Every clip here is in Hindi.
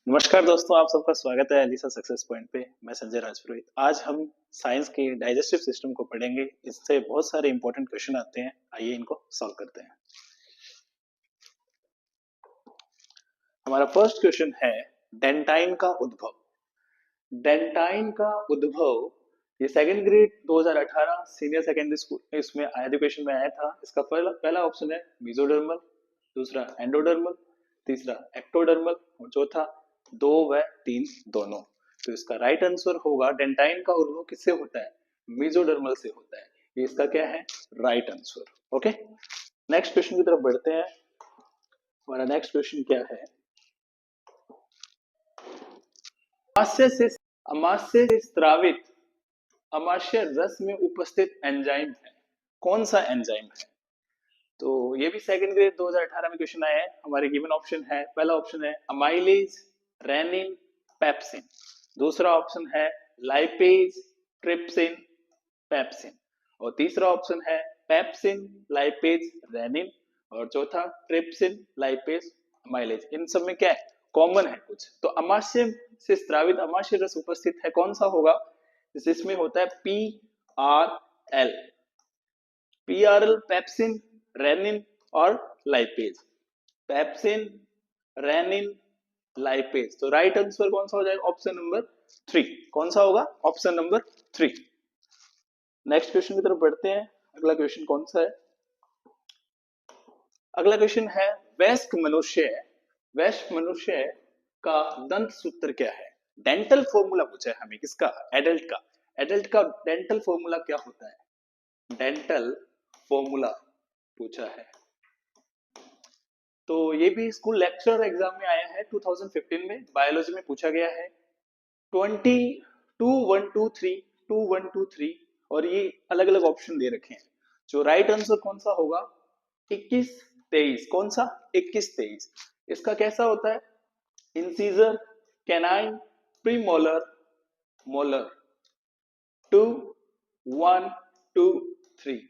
नमस्कार दोस्तों, आप सबका स्वागत है एलिसा सक्सेस पॉइंट पे। मैं संजय राजपुरोहित। आज हम साइंस के डाइजेस्टिव सिस्टम को पढ़ेंगे। इससे बहुत सारे इंपॉर्टेंट क्वेश्चन आते हैं। आइए इनको सॉल्व करते हैं। हमारा फर्स्ट क्वेश्चन है डेंटाइन का उद्भव। डेंटाइन का उद्भव ये second grade 2018 senior secondary school इसमें एजुकेशन में आया था। इसका पहला पहला ऑप्शन है मेसोडर्मल, दूसरा एंडोडर्मल, तीसरा एक्टोडर्मल और चौथा 2 व 3 दोनों। तो इसका राइट आंसर होगा डेंटाइन का उद्भव किससे होता है? मेसोडर्मल से होता है। ये इसका क्या है? Right answer. Okay, next question की तरफ बढ़ते हैं। हमारा नेक्स्ट क्वेश्चन क्या है? अमाशय से अमाशय से स्रावित अमाशय रस में उपस्थित एंजाइम है। कौन सा एंजाइम है? तो ये भी सेकंड ग्रेड 2018 में क्वेश्चन आया है। हमारे गिवन ऑप्शन है, पहला ऑप्शन है अमाइलेज, रेनिन, पेप्सिन। दूसरा ऑप्शन है लाइपेज, ट्रिप्सिन, पेप्सिन। और तीसरा ऑप्शन है पेप्सिन, लाइपेज, रेनिन। और चौथा ट्रिप्सिन, लाइपेज, अमाइलेज। इन सब में क्या है? कॉमन है कुछ। तो अमाशय से स्रावित अमाशय रस उपस्थित है, कौन सा होगा? इसमें होता है PRL। PRL पेप्सिन, रेनिन और लाइपेज। Pepsin, rennin, lipase. तो राइट आंसर कौन सा हो जाएगा? Option number 3। कौन सा होगा? Option number 3। नेक्स्ट क्वेश्चन की तरफ बढ़ते हैं। अगला क्वेश्चन कौन सा है? अगला क्वेश्चन है वयस्क मनुष्य का दंत सूत्र क्या है? डेंटल फॉर्मूला पूछा है हमें। किसका? एडल्ट का डेंटल फॉर्मूला क्या होता है? डेंटल फॉर्मूला पूछा है। तो ये भी स्कूल लेक्चरर एग्जाम में आया है 2015 में। बायोलॉजी में पूछा गया है 2123 और ये अलग अलग ऑप्शन दे रखे हैं। जो राइट आंसर कौन सा होगा? 21-23। कौन सा? 21-23। इसका कैसा होता है? Incisor, canine, premolar, molar. 2 1 2 3।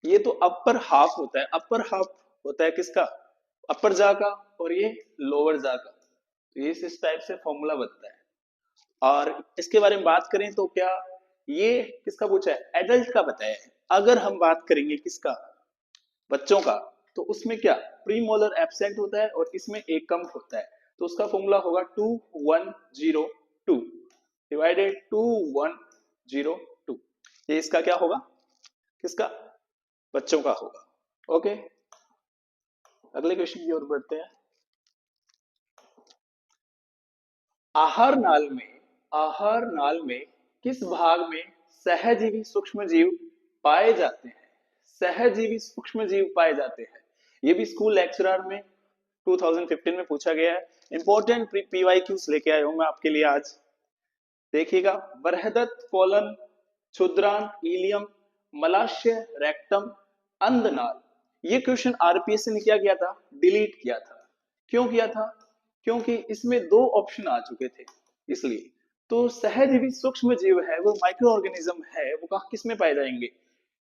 ये तो अपर हाफ होता है। अपर हाफ होता है किसका? अपर जा का। और ये लोअर जा का। तो ये इस टाइप से फॉर्मूला बनता है। और इसके बारे में बात करें तो क्या ये किसका पूछा है? एडल्ट का बताया है। अगर हम बात करेंगे किसका? बच्चों का। तो उसमें क्या प्रीमोलर एब्सेंट होता है और इसमें एक कम होता है। तो उसका फॉर्मूला होगा 2102 डिवाइडेड 2102। ये इसका क्या होगा? किसका? बच्चों का होगा। ओके, अगले क्वेश्चन की ओर बढ़ते हैं। आहार नाल में किस भाग में सहजीवी सूक्ष्म जीव पाए जाते हैं? सहजीवी सूक्ष्म जीव पाए जाते हैं। ये भी स्कूल लेक्चरर में 2015 में पूछा गया है। इंपॉर्टेंट PYQs लेके आया हूं मैं आपके लिए आज। देखिएगा, बृहदत कोलन, क्षुद्रांत, इलियम, मलाशय, रेक्टम, अंधनाल। ये क्वेश्चन RPSC ने क्या किया था? डिलीट किया था। क्यों किया था? क्योंकि इसमें 2 ऑप्शन आ चुके थे, इसलिए। तो सहजीवी सूक्ष्म जीव है, वो माइक्रो ऑर्गेनिज्म है, वो कहा किस में पाए जाएंगे?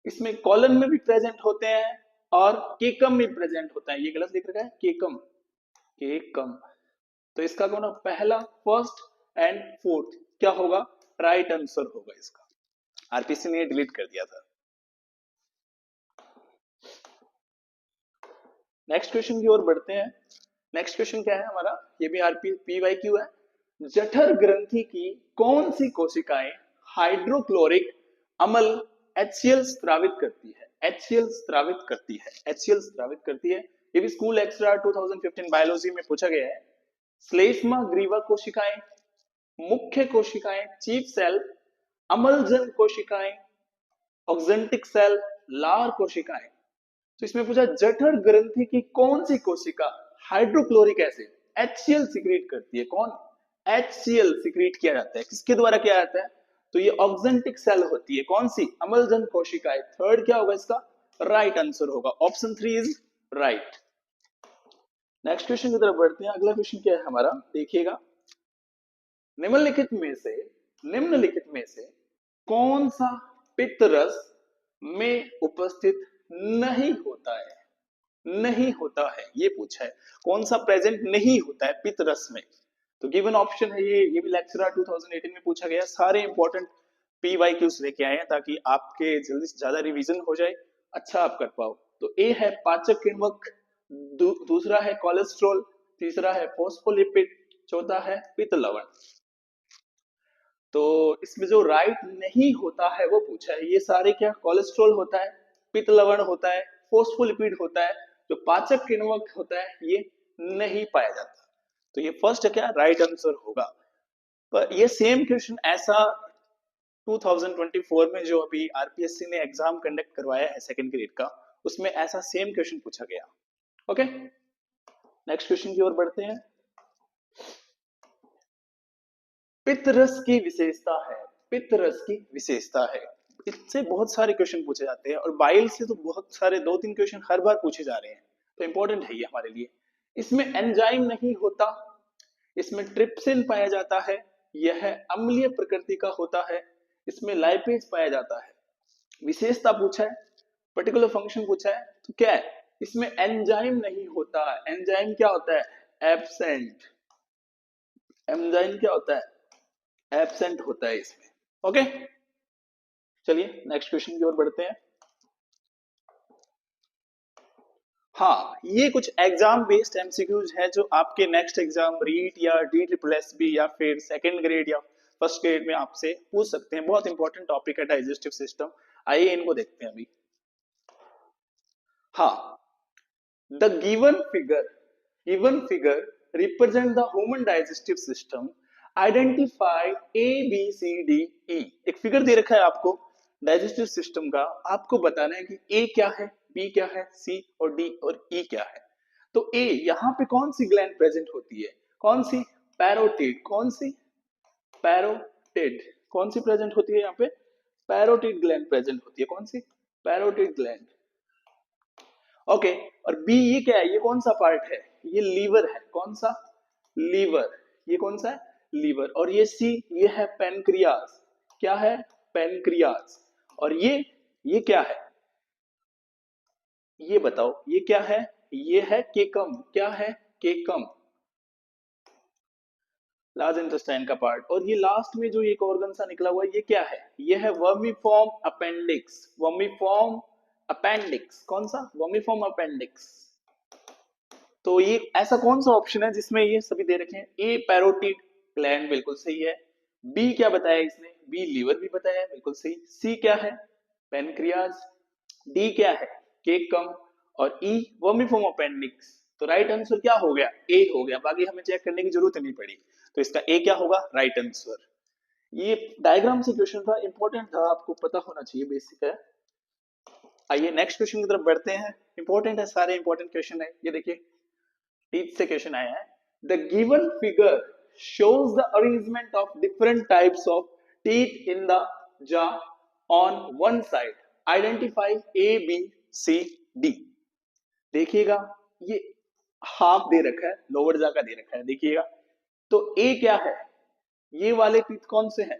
इसमें कॉलन में भी प्रेजेंट होते हैं और केकम में प्रेजेंट होता है। ये गलत लिख रखा है, केकम, केकम। तो इसका कौन है? पहला, फर्स्ट एंड फोर्थ क्या होगा? राइट आंसर होगा इसका। RPSC ने डिलीट कर दिया था। नेक्स्ट क्वेश्चन की ओर बढ़ते हैं। नेक्स्ट क्वेश्चन क्या है हमारा? ये भी PYQ है। जठर ग्रंथि की कौन सी कोशिकाएं हाइड्रोक्लोरिक अम्ल HCl स्रावित करती है? HCl स्रावित करती है। HCl स्रावित करती है। ये भी स्कूल एक्स्ट्रा 2015 बायोलॉजी में पूछा गया है। श्लेष्मा ग्रीवा कोशिकाएं, मुख्य कोशिकाएं, चीफ सेल, अम्लजन कोशिकाएं, ऑक्जेंटिक सेल, लार कोशिकाएं। तो इसमें पूछा जठर ग्रंथि की कौन सी कोशिका हाइड्रोक्लोरिक एसिड HCl सीक्रेट करती है? कौन? HCl सीक्रेट किया जाता है। किसके द्वारा किया जाता है? तो ये ऑक्जेंटिक सेल होती है। कौन सी? अम्लजन कोशिकाएं। थर्ड क्या होगा इसका? राइट आंसर होगा। Option 3 is right. Next question की तरफ बढ़ते हैं। अगला क्वेश्चन क्या है हमारा? देखिएगा, निम्नलिखित में से कौन सा पित्त रस में उपस्थित नहीं होता है? नहीं होता है, ये पूछा है। कौन सा प्रेजेंट नहीं होता है पितरस में? तो गिवन ऑप्शन है ये भी लेक्चर 2018 में पूछा गया। सारे इंपॉर्टेंट PYQs लेके आए हैं ताकि आपके जल्दी से ज्यादा रिवीजन हो जाए, अच्छा आप कर पाओ। तो ए है पाचक किण्वक, दूसरा है कोलेस्ट्रॉल, तीसरा है फॉस्फोलिपिड, चौथा है पित्त लवण। तो इसमें जो राइट नहीं होता है वो पूछा है। ये सारे क्या, कोलेस्ट्रॉल होता है, पित्त लवण होता है, फोस्फोलिपिड होता है, जो पाचक किण्वक होता है ये नहीं पाया जाता। तो ये फर्स्ट क्या राइट आंसर होगा। पर ये सेम क्वेश्चन ऐसा 2024 में जो अभी आरपीएससी ने एग्जाम कंडक्ट करवाया है सेकंड ग्रेड का, उसमें ऐसा सेम क्वेश्चन पूछा गया। ओके, नेक्स्ट क्वेश्चन की ओर बढ़ते हैं। पित्तरस की विशेषता है, पित्तरस की विशेषता है, इससे बहुत सारे क्वेश्चन पूछे जाते हैं और बाइल से तो बहुत सारे 2-3 क्वेश्चन हर बार पूछे जा रहे हैं, तो इंपॉर्टेंट है ये हमारे लिए। इसमें एंजाइम नहीं होता, इसमें ट्रिप्सिन पाया जाता है, यह अम्लीय प्रकृति का होता है, इसमें लाइपेज पाया जाता है। विशेषता पूछा है, पर्टिकुलर फंक्शन पूछा है, तो क्या है, इसमें एंजाइम नहीं होता। एंजाइम क्या होता है, एब्सेंट। एंजाइम क्या होता है, एब्सेंट होता है इसमें। ओके, चलिए नेक्स्ट क्वेश्चन की ओर बढ़ते हैं। हाँ, ये कुछ एग्जाम बेस्ड एमसीक्यूज है जो आपके नेक्स्ट एग्जाम रीट या DSSB या फिर सेकंड ग्रेड या फर्स्ट ग्रेड में आपसे पूछ सकते हैं। बहुत इंपॉर्टेंट टॉपिक है डाइजेस्टिव सिस्टम। आइए इनको देखते हैं अभी। हाँ, the given figure represent the human digestive system. Identify A, B, C, D, E। एक फिगर दे रखा है आपको डाइजेस्टिव सिस्टम का, आपको बताना है कि A क्या है, B क्या है, C और D और E क्या है। तो A, यहाँ पे कौन सी ग्लैंड प्रेजेंट होती है, कौन सी, पैरोटिड। कौन सी, पैरोटिड। कौन सी प्रेजेंट होती है यहाँ पे, पैरोटिड ग्लैंड प्रेजेंट होती है। कौन सी, पैरोटिड ग्लैंड। ओके, और बी ये क्या है, ये कौन सा पार्ट है, ये लीवर है। कौन सा, लीवर। ये कौन सा है, लीवर। और ये सी, ये है पेनक्रियास। क्या है, पेनक्रियास। और ये क्या है, ये बताओ, ये क्या है, ये है केकम। क्या है, केकम, लार्ज इंटेस्टाइन का पार्ट। और ये लास्ट में जो एक ऑर्गन सा निकला हुआ है, ये क्या है, ये है वर्मीफॉर्म अपेंडिक्स। Vermiform appendix. कौन सा, वर्मीफॉर्म अपेंडिक्स। तो ये ऐसा कौन सा ऑप्शन है जिसमें ये सभी दे रखे हैं। ए, पैरोटिड ग्लैंड, बिल्कुल सही है। बी क्या बताया इसने, बी लीवर भी बताया है, बिल्कुल सही। सी क्या है, पेनक्रियाज। डी क्या है, केकम। और ई, वर्मीफॉर्म अपेंडिक्स। तो राइट आंसर क्या हो गया, ए हो गया। बाकी हमें चेक करने की जरूरत नहीं पड़ी। तो इसका ए क्या होगा, राइट आंसर। ये डायग्राम से क्वेश्चन था, इंपॉर्टेंट था, आपको पता होना चाहिए, बेसिक है। आइए नेक्स्ट क्वेश्चन की तरफ बढ़ते हैं। इंपॉर्टेंट है, सारे इंपॉर्टेंट क्वेश्चन है। ये देखिए, टीथ से क्वेश्चन आया है। The given figure shows the arrangement of different types of teeth in the jaw on one side. Identify A, B, C, D। देखिएगा, ये हाफ दे रखा है, लोअर जा का दे रखा है, देखिएगा। तो ए क्या है, ये वाले टीथ कौन से हैं,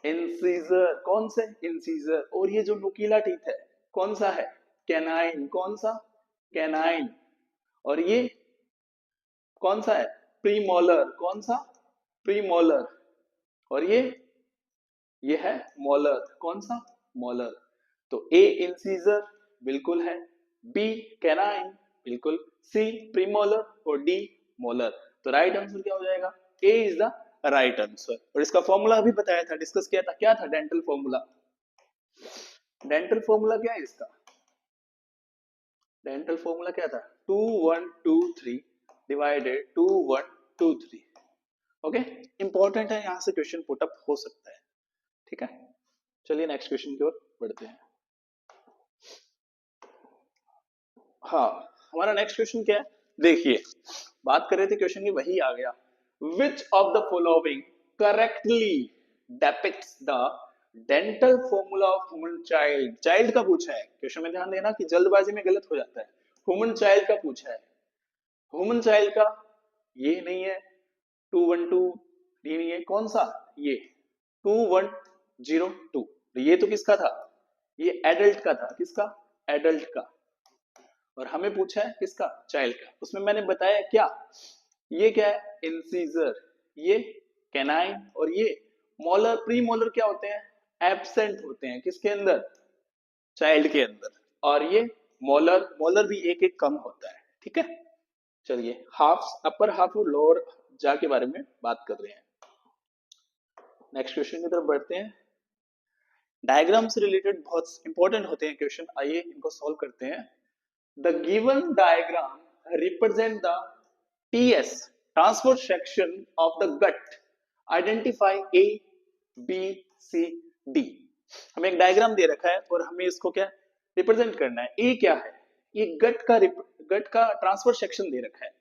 इंसीजर। कौन से, इंसीजर। और ये जो नुकीला टीथ है कौन सा है, कैनाइन। कौन सा, कैनाइन। और ये कौन सा है, प्रीमोलर। कौन सा, प्रीमोलर। और ये है मोलर। कौन सा, मोलर। तो ए इंसीजर बिल्कुल है, बी कैनाइन बिल्कुल, सी प्रीमोलर और डी मोलर। तो राइट आंसर क्या हो जाएगा, ए इज द राइट आंसर। और इसका फॉर्मूला भी बताया था, डिस्कस किया था, क्या था डेंटल फॉर्मूला। डेंटल फॉर्मूला क्या है इसका, डेंटल फॉर्मूला क्या था, 2123 डिवाइडेड 2123। ओके, इंपॉर्टेंट है, यहां से क्वेश्चन पुट अप हो सकता है। ठीक है, चलिए नेक्स्ट क्वेश्चन की ओर बढ़ते हैं। हाँ, हमारा नेक्स्ट क्वेश्चन क्या है, देखिए, बात कर रहे थे क्वेश्चन की, वही आ गया। Which of the following correctly depicts the dental formula of human child. Child का पूछा है क्वेश्चन में, ध्यान देना कि जल्दबाजी में गलत हो जाता है। ह्यूमन चाइल्ड का पूछा है, ह्यूमन चाइल्ड का ये नहीं है, 212 ये नहीं है, कौन सा, ये 2102। ये तो किसका था, ये एडल्ट का था। किसका, एडल्ट का। और हमें पूछा है किसका, चाइल्ड का। उसमें मैंने बताया क्या, ये क्या है, इंसीजर, ये कैनाइन, और ये मोलर। प्री मोलर क्या होते हैं, एब्सेंट होते हैं किसके अंदर, चाइल्ड के अंदर। और ये मोलर, मोलर भी एक एक कम होता है, ठीक है। चलिए हाफ, अपर हाफ और लोअर जा के बारे में बात कर रहे हैं। नेक्स्ट क्वेश्चन की तरफ बढ़ते हैं। डायग्राम से रिलेटेड बहुत इंपॉर्टेंट होते हैं क्वेश्चन, आइए इनको सॉल्व करते हैं। The given diagram represent the TS, transfer section of the gut, identify A B C D. हमें एक डायग्राम दे रखा है और हमें इसको क्या रिप्रेजेंट करना है। ए क्या है, ये गट का ट्रांसफर सेक्शन दे रखा है।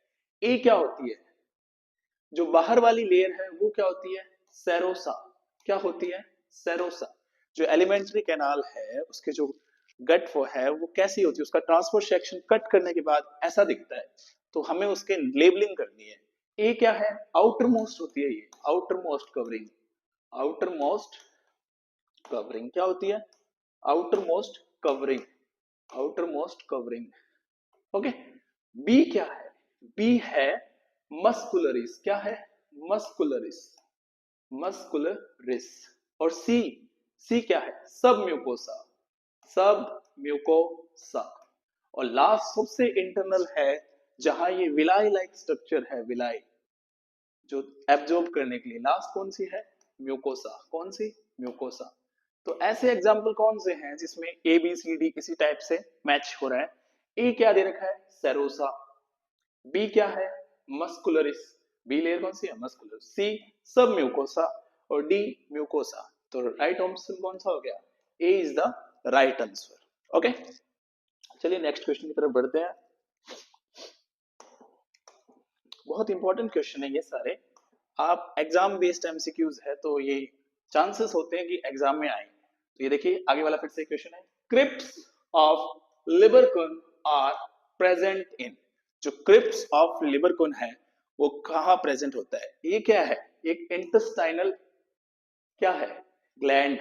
ए क्या होती है, जो बाहर वाली लेयर है वो क्या होती है, सेरोसा। क्या होती है, सेरोसा। जो एलिमेंट्री कैनाल है उसके जो गट वो है वो कैसी होती है, उसका ट्रांसफर सेक्शन कट करने के बाद ऐसा दिखता है, तो हमें उसके लेबलिंग करनी है। ए क्या है, आउटर मोस्ट होती है, ये outer most covering. Outer most covering क्या होती है, outer most covering, outer most covering. Okay. B क्या है, बी है मस्कुलरिस। क्या है, मस्कुलरिस, मस्कुलरिस। और सी, सी क्या है, सब म्यूकोसा, सब म्यूकोसा। और लास्ट सबसे इंटरनल है, जहां ये विलाई लाइक स्ट्रक्चर है, विलाई जो एब्जॉर्ब करने के लिए, लास्ट कौन सी है, म्यूकोसा। कौन सी, म्यूकोसा। तो ऐसे एग्जाम्पल कौन से हैं जिसमें ए बी सी डी इसी टाइप से मैच हो रहा है। ए क्या दे रखा है, सेरोसा। बी क्या है, मस्कुलरिस, बी लेयर कौन सी है, मस्कुलरिस। सी सब म्यूकोसा और डी म्यूकोसा। तो राइट ऑप्शन कौन सा हो गया, A is the right answer. Okay, चलिए नेक्स्ट क्वेश्चन की तरफ बढ़ते हैं। बहुत इंपॉर्टेंट क्वेश्चन है ये सारे, आप एग्जाम बेस्ड एमसीक्यूज है तो ये चांसेस होते हैं कि एग्जाम में आए। तो ये देखिए आगे वाला फिर से क्वेश्चन है, crypts of Lieberkuhn are present in. जो क्रिप्स ऑफ लिबरकुन है वो कहाँ प्रेजेंट होता है, ये क्या है, एक इंटेस्टाइनल क्या है, ग्लैंड,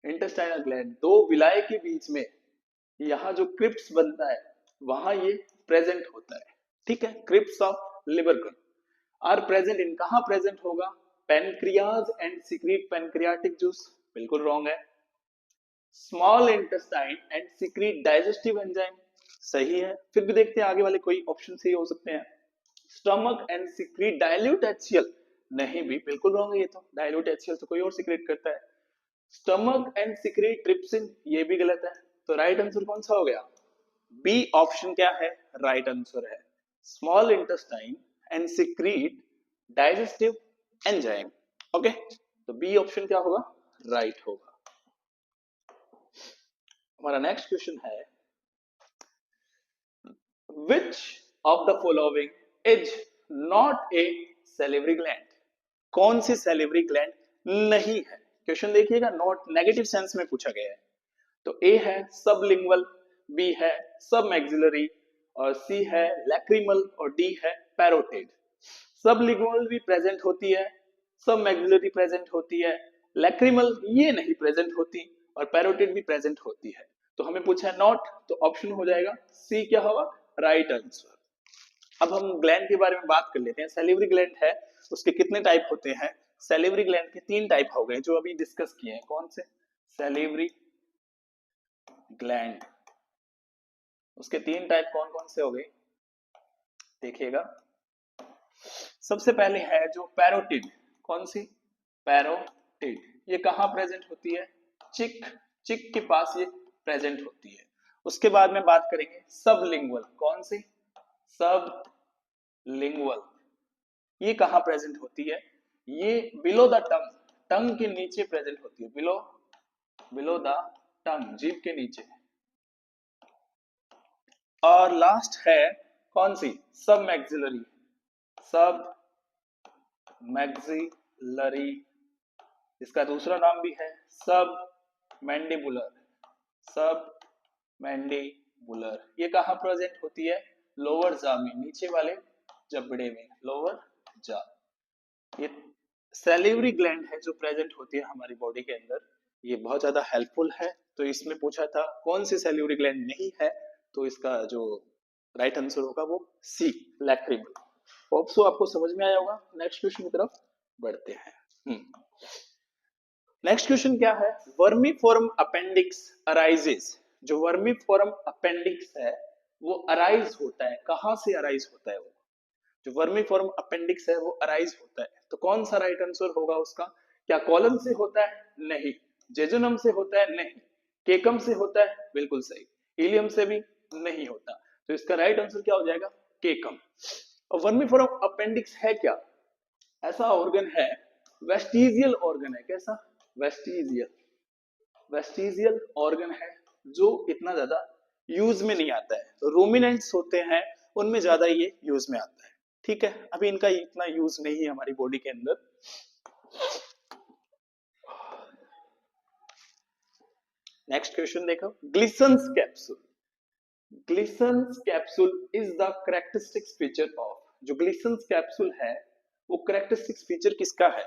इंटेस्टाइनल ग्लैंड। दो विलाय के बीच में यहाँ जो क्रिप्स बनता है वहां ये प्रेजेंट होता है, ठीक है। Crypts of Lieberkuhn are present in, कहां प्रेजेंट होगा, pancreas and secrete pancreatic juice, बिल्कुल रॉन्ग है। Small intestine and secrete digestive enzyme, सही है। फिर भी देखते हैं आगे वाले कोई ऑप्शन सही हो सकते हैं। Stomach and secret dilute HCL, नहीं भी बिल्कुल रॉन्ग है, ये तो डाइल्यूट एचसीएल तो कोई और सीक्रेट करता है। स्टमक एंड सीक्रेट ट्रिप्सिन, ये भी गलत है। तो राइट आंसर कौन सा हो गया, बी ऑप्शन क्या है, राइट आंसर है small intestine and secrete digestive enzyme. Okay, तो बी ऑप्शन क्या होगा, राइट होगा। हमारा नेक्स्ट क्वेश्चन है, which of the following is not a salivary gland। कौन सी salivary gland नहीं है। क्वेश्चन देखिएगा, नॉट नेगेटिव सेंस में पूछा गया है। तो ए है सबलिंगुअल, बी है सब मैक्सिलरी, और सी है लैक्रिमल, और डी है पैरोटिड। सबलिंगुअल भी प्रेजेंट होती है, सब मैक्सिलरी प्रेजेंट होती है, लैक्रिमल ये नहीं प्रेजेंट होती, और पैरोटिड भी प्रेजेंट होती है। तो हमें पूछा है नॉट, तो ऑप्शन हो जाएगा सी क्या होगा, राइट आंसर। अब हम ग्लैंड के बारे में बात कर लेते हैं। सैलिवरी ग्लैंड है, उसके कितने टाइप होते हैं। सैलिवरी ग्लैंड के 3 टाइप हो गए जो अभी डिस्कस किए हैं। कौन से, सैलिवरी ग्लैंड, उसके 3 टाइप कौन कौन से हो गए, देखिएगा। सबसे पहले है जो पैरोटिड, कौन सी, पैरोटिड। ये कहां प्रेजेंट होती है, चिक, चिक के पास ये प्रेजेंट होती है। उसके बाद में बात करेंगे सबलिंगुअल, कौन सी, सब लिंगुअल। ये कहां प्रेजेंट होती है, ये बिलो द टंग, टंग के नीचे प्रेजेंट होती है, बिलो, बिलो द टंग, जीभ के नीचे। और लास्ट है कौन सी, सब मैक्सिलरी, सब मैक्सिलरी। इसका दूसरा नाम भी है सब मैंडिबुलर, सब मैंडिबुलर। ये कहां प्रेजेंट होती है, लोअर जा में, नीचे वाले जबड़े में, लोअर जा। ये सैलिवरी ग्लैंड है जो प्रेजेंट होती है हमारी बॉडी के अंदर, ये बहुत ज्यादा हेल्पफुल है। तो इसमें पूछा था कौन सी सैलिवरी ग्लैंड नहीं है, तो इसका जो राइट आंसर होगा वो सी, लैक्रिमल। होप सो आपको समझ में आया होगा। नेक्स्ट क्वेश्चन की तरफ बढ़ते हैं। नेक्स्ट क्वेश्चन क्या है, वर्मीफॉर्म अपेंडिक्स अराइजेस। जो वर्मीफॉर्म अपेंडिक्स है वो अराइज होता है, कहां से अराइज होता है वो, जो वर्मीफॉर्म अपेंडिक्स है वो अराइज होता है। तो कौन सा राइट आंसर होगा उसका, क्या कॉलन से होता है, नहीं। जेजुनम से होता है, नहीं। केकम से होता है, बिल्कुल सही। इलियम से भी नहीं होता, तो इसका राइट आंसर क्या हो जाएगा, केकम। और वर्मीफॉर्म अपेंडिक्स है क्या, ऐसा ऑर्गन है, वेस्टिजियल ऑर्गन है। कैसा, वेस्टिजियल, वेस्टिजियल ऑर्गन है जो इतना ज्यादा यूज में नहीं आता है। रूमिनेंट्स होते हैं उनमें ज्यादा ये यूज में आता है, ठीक है। अभी इनका इतना यूज नहीं है हमारी बॉडी के अंदर। नेक्स्ट क्वेश्चन देखो, Glisson's capsule. Glisson's capsule is the characteristic feature of, जो ग्लिसन्स कैप्सूल है वो कैरेक्टरिस्टिक फीचर किसका है,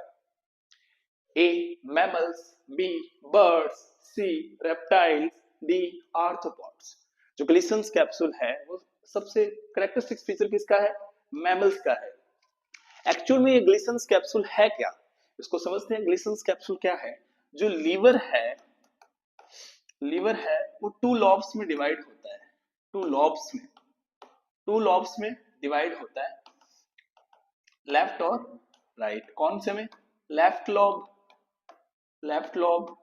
ए मैमल्स, बी बर्ड्स, सी रेप्टाइल्स, डी आर्थ्रोपॉड्स। जो ग्लिसन्स कैप्सूल है वो सबसे कैरेक्टरिस्टिक फीचर किसका है, मैमल्स का है। एक्चुअल में ये ग्लिसन्स कैप्सूल है क्या, इसको समझते हैं। ग्लिसन्स कैप्सूल क्या है, जो लीवर है, लीवर है वो टू लॉब्स में डिवाइड होता है, टू लॉब्स में, टू लॉब्स में डिवाइड होता है, लेफ्ट और राइट। कौन से में, लेफ्ट लॉब, लेफ्ट लॉब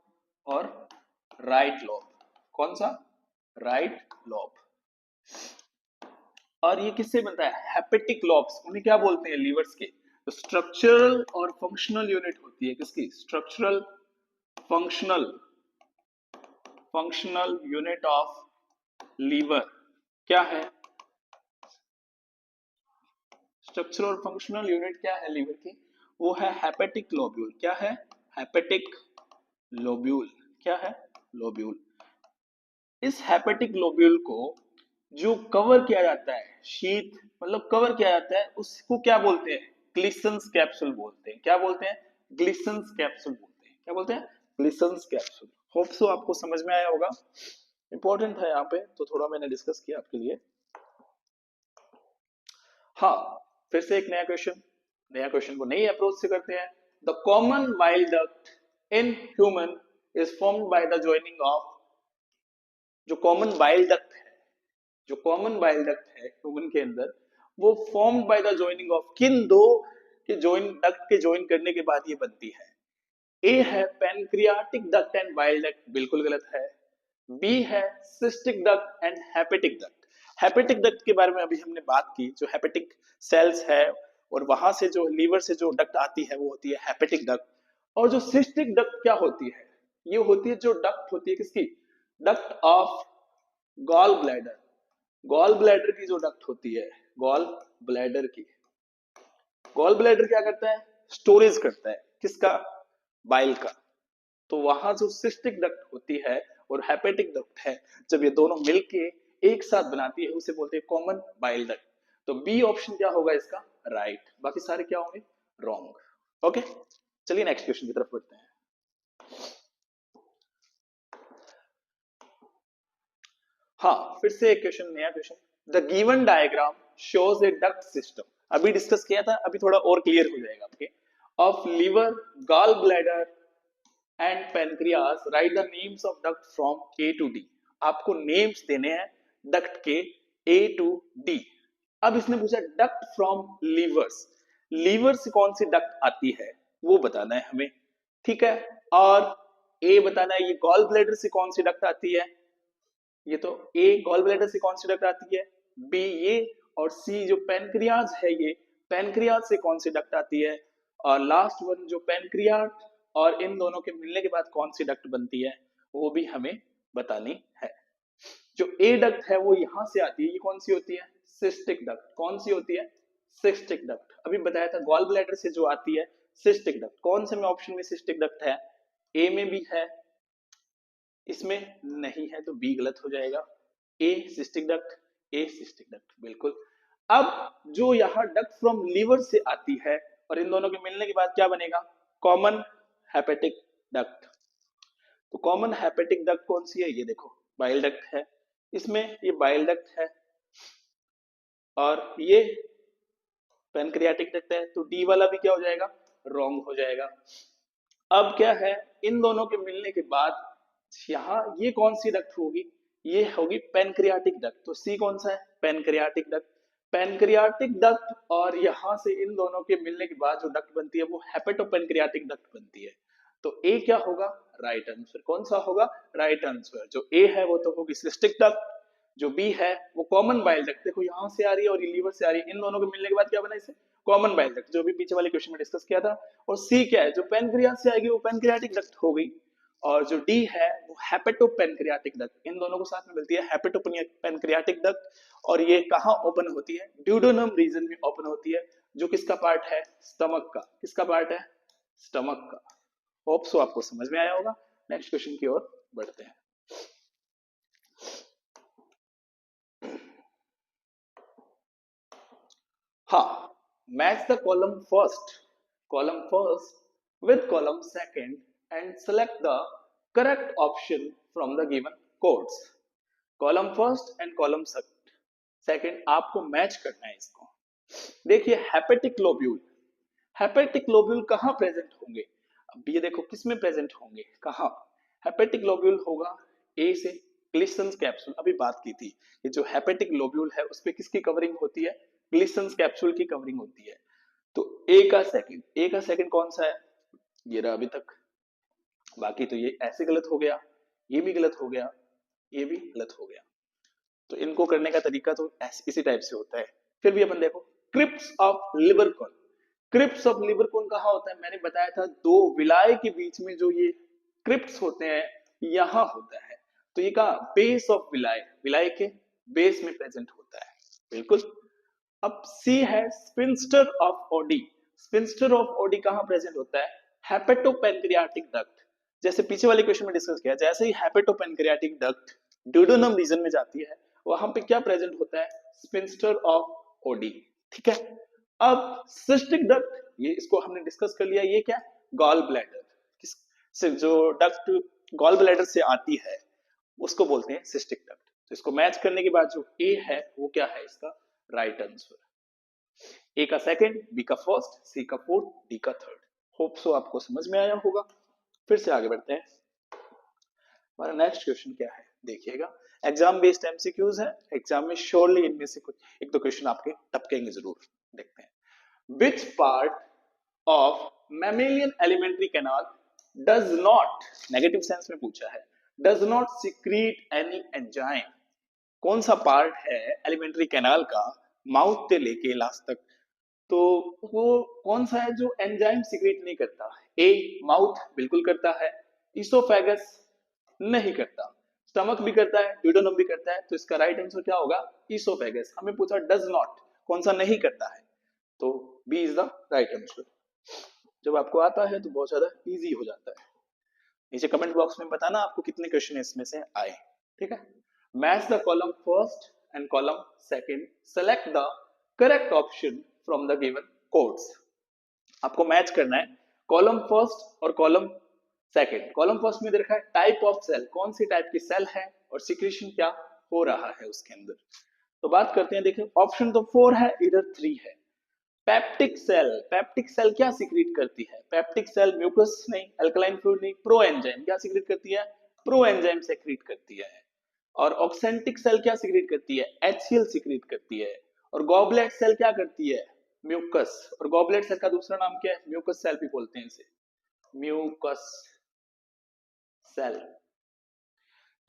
और राइट लॉब। कौन सा, राइट लॉब। और ये किससे बनता है, हेपेटिक लॉब्स, उन्हें क्या बोलते हैं, लीवर्स के। तो स्ट्रक्चरल और फंक्शनल यूनिट होती है किसकी, structural functional, functional unit of liver क्या है, स्ट्रक्चरल और फंक्शनल यूनिट क्या है लीवर की, वो है हेपेटिक लोब्यूल। क्या है, हेपेटिक लोब्यूल। क्या है, लोब्यूल। इस हेपेटिक लोब्यूल को जो कवर किया जाता है, शीथ मतलब कवर किया जाता है, उसको क्या बोलते हैं, ग्लिसन्स कैप्सूल बोलते हैं। क्या बोलते हैं, ग्लिसन्स कैप्सूल बोलते हैं। क्या बोलते हैं, ग्लिसन्स कैप्सूल। होप सो आपको समझ में आया होगा। इंपॉर्टेंट था यहाँ पे तो थोड़ा मैंने डिस्कस किया आपके लिए। हाँ, फिर से एक नया क्वेश्चन, नया क्वेश्चन को नई अप्रोच से करते हैं। The common bile duct in human is formed by the joining of, जो कॉमन बाइल डक्ट है, जो कॉमन बाइल डक्ट है ह्यूमन के अंदर, वो formed by the joining of, किन दो के जॉइन, डक्ट के जॉइन करने के बाद ये बनती है। ए है pancreatic duct and bile duct, बिल्कुल गलत है। बी है cystic duct and hepatic duct. Hepatic duct के बारे में अभी हमने बात की, जो हेपेटिक सेल्स है और वहां से जो लीवर से जो डक्ट आती है वो होती है हेपेटिक डक्ट। और जो सिस्टिक डक्ट क्या होती है, ये होती है जो डक्ट होती है किसकी, duct of gall bladder. Gall bladder की जो डक्ट होती है, गॉल ब्लैडर की, गॉल ब्लैडर क्या करता है, स्टोरेज करता है किसका, बाइल का। तो वहां जो सिस्टिक डक्ट होती है और हेपेटिक डक्ट है, जब ये दोनों मिलके एक साथ बनाती है उसे बोलते हैं कॉमन बाइल डक्ट। तो बी ऑप्शन क्या होगा इसका, राइट। बाकी सारे क्या होंगे, रॉन्ग। ओके, चलिए नेक्स्ट क्वेश्चन की तरफ बढ़ते हैं। हाँ, फिर से एक क्वेश्चन, नया question. The given diagram shows a duct system, अभी डिस्कस किया था, अभी थोड़ा और क्लियर हो जाएगा आपके, of liver, gall bladder and pancreas, right the names of duct from A to D. आपको नेम्स देने हैं डक्ट के ए टू डी। अब इसने पूछा डक्ट फ्रॉम लीवर्स, लीवर से कौन सी डक्ट आती है वो बताना है हमें, ठीक है। और ए बताना है ये गॉल ब्लैडर से कौन सी डक्ट आती है, ये तो ए गॉल ब्लैडर से कौन सी डक्ट आती है, बी ये, और सी जो पेनक्रियाज है ये पेनक्रियाज से कौन सी डक्ट आती है, और लास्ट वन जो पेनक्रियाज और इन दोनों के मिलने के बाद कौन सी डक्ट बनती है वो भी हमें बतानी है। जो ए डक्ट है वो यहां से आती है, ये कौन सी होती है, सिस्टिक डक्ट। कौन सी होती है, सिस्टिक डक्ट। अभी बताया था गॉल ब्लैडर से जो आती है सिस्टिक डक्ट। कौन से में ऑप्शन में सिस्टिक डक्ट है, ए में भी है, इसमें नहीं है तो बी गलत हो जाएगा। ए सिस्टिक डक्ट, ए सिस्टिक डक्ट, बिल्कुल। अब जो यहाँ डक्ट फ्रॉम लीवर से आती है और इन दोनों के मिलने के बाद क्या बनेगा, कॉमन हेपेटिक डक्ट। तो कॉमन हेपेटिक डक्ट कौन सी है, ये देखो बाइल डक्ट है, इसमें ये बाइल डक्ट है और ये पैनक्रियाटिक डक्ट है, तो डी वाला भी क्या हो जाएगा, रॉन्ग हो जाएगा। अब क्या है, इन दोनों के मिलने के बाद यहाँ ये कौन सी डक्ट होगी, ये होगी पैनक्रियाटिक डक्ट। तो सी कौन सा है, पैनक्रियाटिक डक्ट। पैनक्रियाटिक डक्ट और यहाँ से इन दोनों के मिलने के बाद जो डक्ट बनती है वो हेपेटोपैनक्रियाटिक डक्ट बनती है। तो ए क्या होगा, राइट आंसर। कौन सा होगा, राइट आंसर। जो ए है वो तो होगी सिस्टिक डक्ट, जो बी है वो कॉमन बाइल डक्ट। देखो यहाँ से आ रही है और लीवर से आ रही है, इन दोनों के मिलने के बाद क्या बना इसे, कॉमन बाइल डक्ट, जो भी पीछे वाले क्वेश्चन में डिस्कस किया था। और सी क्या है, जो पैनक्रियास से आएगी वो पैनक्रियाटिक डक्ट हो गई। और जो डी है वो हेपेटोपैनक्रियाटिक डक्ट। इन दोनों को साथ में मिलती है हेपेटोपैनक्रियाटिक डक्ट। और ये कहाँ ओपन होती है, ड्यूडेनम रीजन में ओपन होती है, जो किसका पार्ट है, स्टमक का। किसका पार्ट है, स्टमक का। होप सो आपको समझ में आया होगा। नेक्स्ट क्वेश्चन की ओर बढ़ते हैं। हाँ, match the column first with column second and select the correct option from the given codes. Column first and column second आपको मैच करना है इसको। देखिए हेपेटिक लोब्यूल, हेपेटिक लोब्यूल कहाँ प्रेजेंट होंगे, अब ये देखो किस में प्रेजेंट होंगे, कहाँ, हेपेटिक लोब्यूल होगा ए से ग्लिसन्स कैप्सूल। अभी बात की थी ये जो हेपेटिक लोब्यूल है उस पे किसकी कवरिंग होती है, ग्लिसन्स कैप्सूल की कवरिंग होती है। तो ए का सेकंड कौन सा है, ये रहा अभी तक। बाकी तो ये ऐसे गलत हो गया, ये भी गलत हो गया, ये भी गलत हो गया। तो इनको करने का तरीका तो इसी टाइप से होता है। फिर भी अपन देखो crypts of Lieberkuhn, crypts of Lieberkuhn कहाँ होता है, मैंने बताया था दो विलाय के बीच में जो ये क्रिप्स होते हैं यहां होता है। तो ये कहा बेस ऑफ विलाय, विलाय के बेस में प्रेजेंट होता है, बिल्कुल। अब सी है sphincter of OD, sphincter of OD कहां प्रेजेंट होता है, हेपेटोपैनक्रियाटिक डक्ट। जैसे पीछे वाले क्वेश्चन में डिस्कस किया, जैसे ही हेपेटोपैनक्रियाटिक डक्ट ड्यूडेनम रीजन में जाती है वहां पे क्या प्रेजेंट होता है, स्पिंस्टर ऑफ ओडी, ठीक है। अब सिस्टिक डक्ट, ये इसको हमने डिस्कस कर लिया, ये क्या, गॉल ब्लैडर, किस से जो डक्ट गॉल ब्लैडर से आती है उसको बोलते हैं सिस्टिक डक्ट। तो इसको मैच करने के बाद जो ए है वो क्या है इसका राइट आंसर। ए का सेकंड, बी का फर्स्ट, सी का फोर्थ, डी का थर्ड। होप सो आपको समझ में आया होगा। फिर से आगे बढ़ते हैं। हमारा नेक्स्ट क्वेश्चन क्या है देखिएगा, एग्जाम बेस्ड एमसीक्यूज है, एग्जाम में श्योरली इनमें से कुछ एक दो क्वेश्चन आपके टपकेंगे जरूर। देखते हैं, which part of mammalian alimentary canal does not, negative sense में पूछा है, does not secrete any enzyme. कौन सा पार्ट है एलिमेंट्री कैनाल का माउथ से लेके लास्ट तक, तो वो कौन सा है जो एंजाइम सिक्रीट नहीं करता। ए माउथ बिल्कुल करता है, इसोफेगस नहीं करता, स्टमक भी करता है, ड्यूडेनम भी करता है। तो इसका राइट आंसर क्या होगा, इसोफेगस। हमें पूछा डज नॉट, कौन सा नहीं करता है, तो B is the right answer. जब आपको आता है तो बहुत ज्यादा इजी हो जाता है। नीचे कमेंट बॉक्स में बताना आपको कितने क्वेश्चन इसमें से आए, ठीक है। Match the column first and column second, select the correct option from the given codes. आपको मैच करना है कॉलम फर्स्ट और कॉलम सेकंड। कॉलम फर्स्ट में दे रखा है टाइप ऑफ सेल, कौन सी टाइप की सेल है और सिक्रीशन क्या हो रहा है उसके अंदर। तो बात करते हैं, देखिए ऑप्शन तो 4 है, इधर 3 है। पेप्टिक सेल, पेप्टिक सेल क्या सिक्रीट करती है, पेप्टिक सेल म्यूकस नहीं, अल्कलाइन फ्लूइड नहीं, प्रो एंजाइम क्या सिक्रीट करती है, प्रो एंजाइम सिक्रीट करती है। और ऑक्सेंटिक सेल क्या सिक्रीट करती है, एचसीएल सिक्रीट करती है। और गॉबलेट सेल क्या करती है, म्यूकस। और गॉबलेट सेल का दूसरा नाम क्या है, म्यूकस सेल भी बोलते हैं इसे, म्यूकस सेल।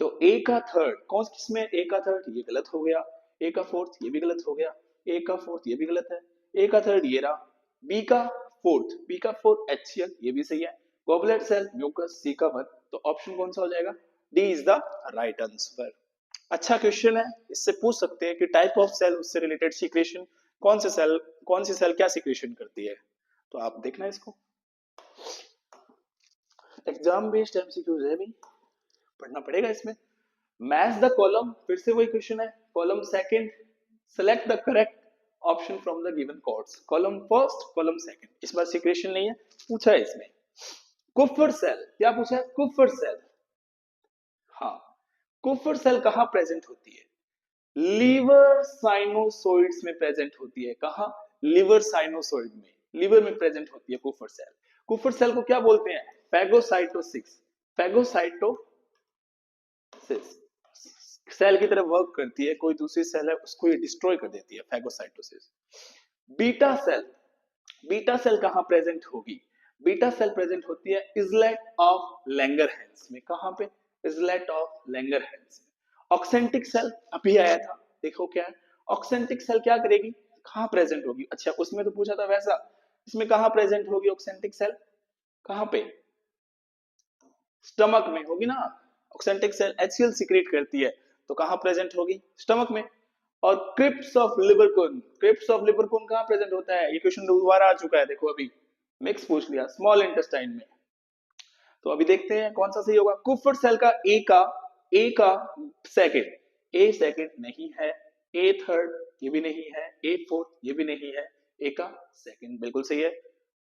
तो ए का थर्ड कौन किसमें, ए का थर्ड ये गलत हो गया, ए का फोर्थ ये भी गलत हो गया, ए का फोर्थ ये भी गलत है, ए का थर्ड ये रहा, बी का फोर्थ एचसीएल ये भी सही है, गॉबलेट सेल म्यूकस, सी का वन। तो ऑप्शन कौन सा हो जाएगा, D is the right answer. अच्छा क्वेश्चन है, इससे पूछ सकते हैं कि टाइप ऑफ सेल उससे रिलेटेड सिक्रेशन, कौन सी सेल क्या सिक्रेशन करती है। तो आप देखना इसको, एग्जाम बेस्ड एमसीक्यूज है भी, पढ़ना पड़ेगा इसमें। मैच द कॉलम, फिर से वही क्वेश्चन है, column second select the correct option from the given codes. Column first column second, इस बार सिक्रेशन नहीं है, पूछा है इसमें। कुफर सेल क्या पूछा है, कुफर सेल, हाँ कुफर सेल कहाँ प्रेजेंट होती है? लीवर साइनोसोइड्स में प्रेजेंट होती है। कहा? लिवर साइनोसोइड में, लिवर में प्रेजेंट होती है कुफर सेल। कुफर सेल को क्या बोलते हैं? फैगोसाइटोसिस। फैगोसाइटोसिस सेल की तरह वर्क करती है, कोई दूसरी सेल है उसको ये डिस्ट्रॉय कर देती है, phagocytosis. Beta cell, beta cell कहां प्रेजेंट होगी? बीटा सेल प्रेजेंट होती है इजलेट ऑफ लैंगरहैंस में। कहां पे? इजलेट ऑफ लैंगरहैंस में। ऑक्सेंटिक सेल अभी आया था, देखो क्या है ऑक्सेंटिक सेल क्या करेगी, कहां प्रेजेंट होगी? अच्छा उसमें तो पूछा था वैसा, इसमें कहां प्रेजेंट होगी ऑक्सेंटिक सेल? कहां पे? स्टमक में होगी ना। ऑक्सेंटिक सेल एचसीएल सीक्रेट करती है, तो कहां प्रेजेंट होगी? स्टमक में। और क्रिप्स ऑफ लिबरकोन, क्रिप्स ऑफ लिबरकोन कहां प्रेजेंट होता है? ये क्वेश्चन दोबारा आ चुका है, देखो अभी मिक्स पूछ लिया, स्मॉल इंटेस्टाइन में। तो अभी देखते हैं कौन सा सही होगा। कुफर सेल का ए का सेकंड, ए सेकंड नहीं है, ए थर्ड ये भी नहीं है, ए फोर्थ ये भी नहीं है, ए का सेकंड बिल्कुल सही है।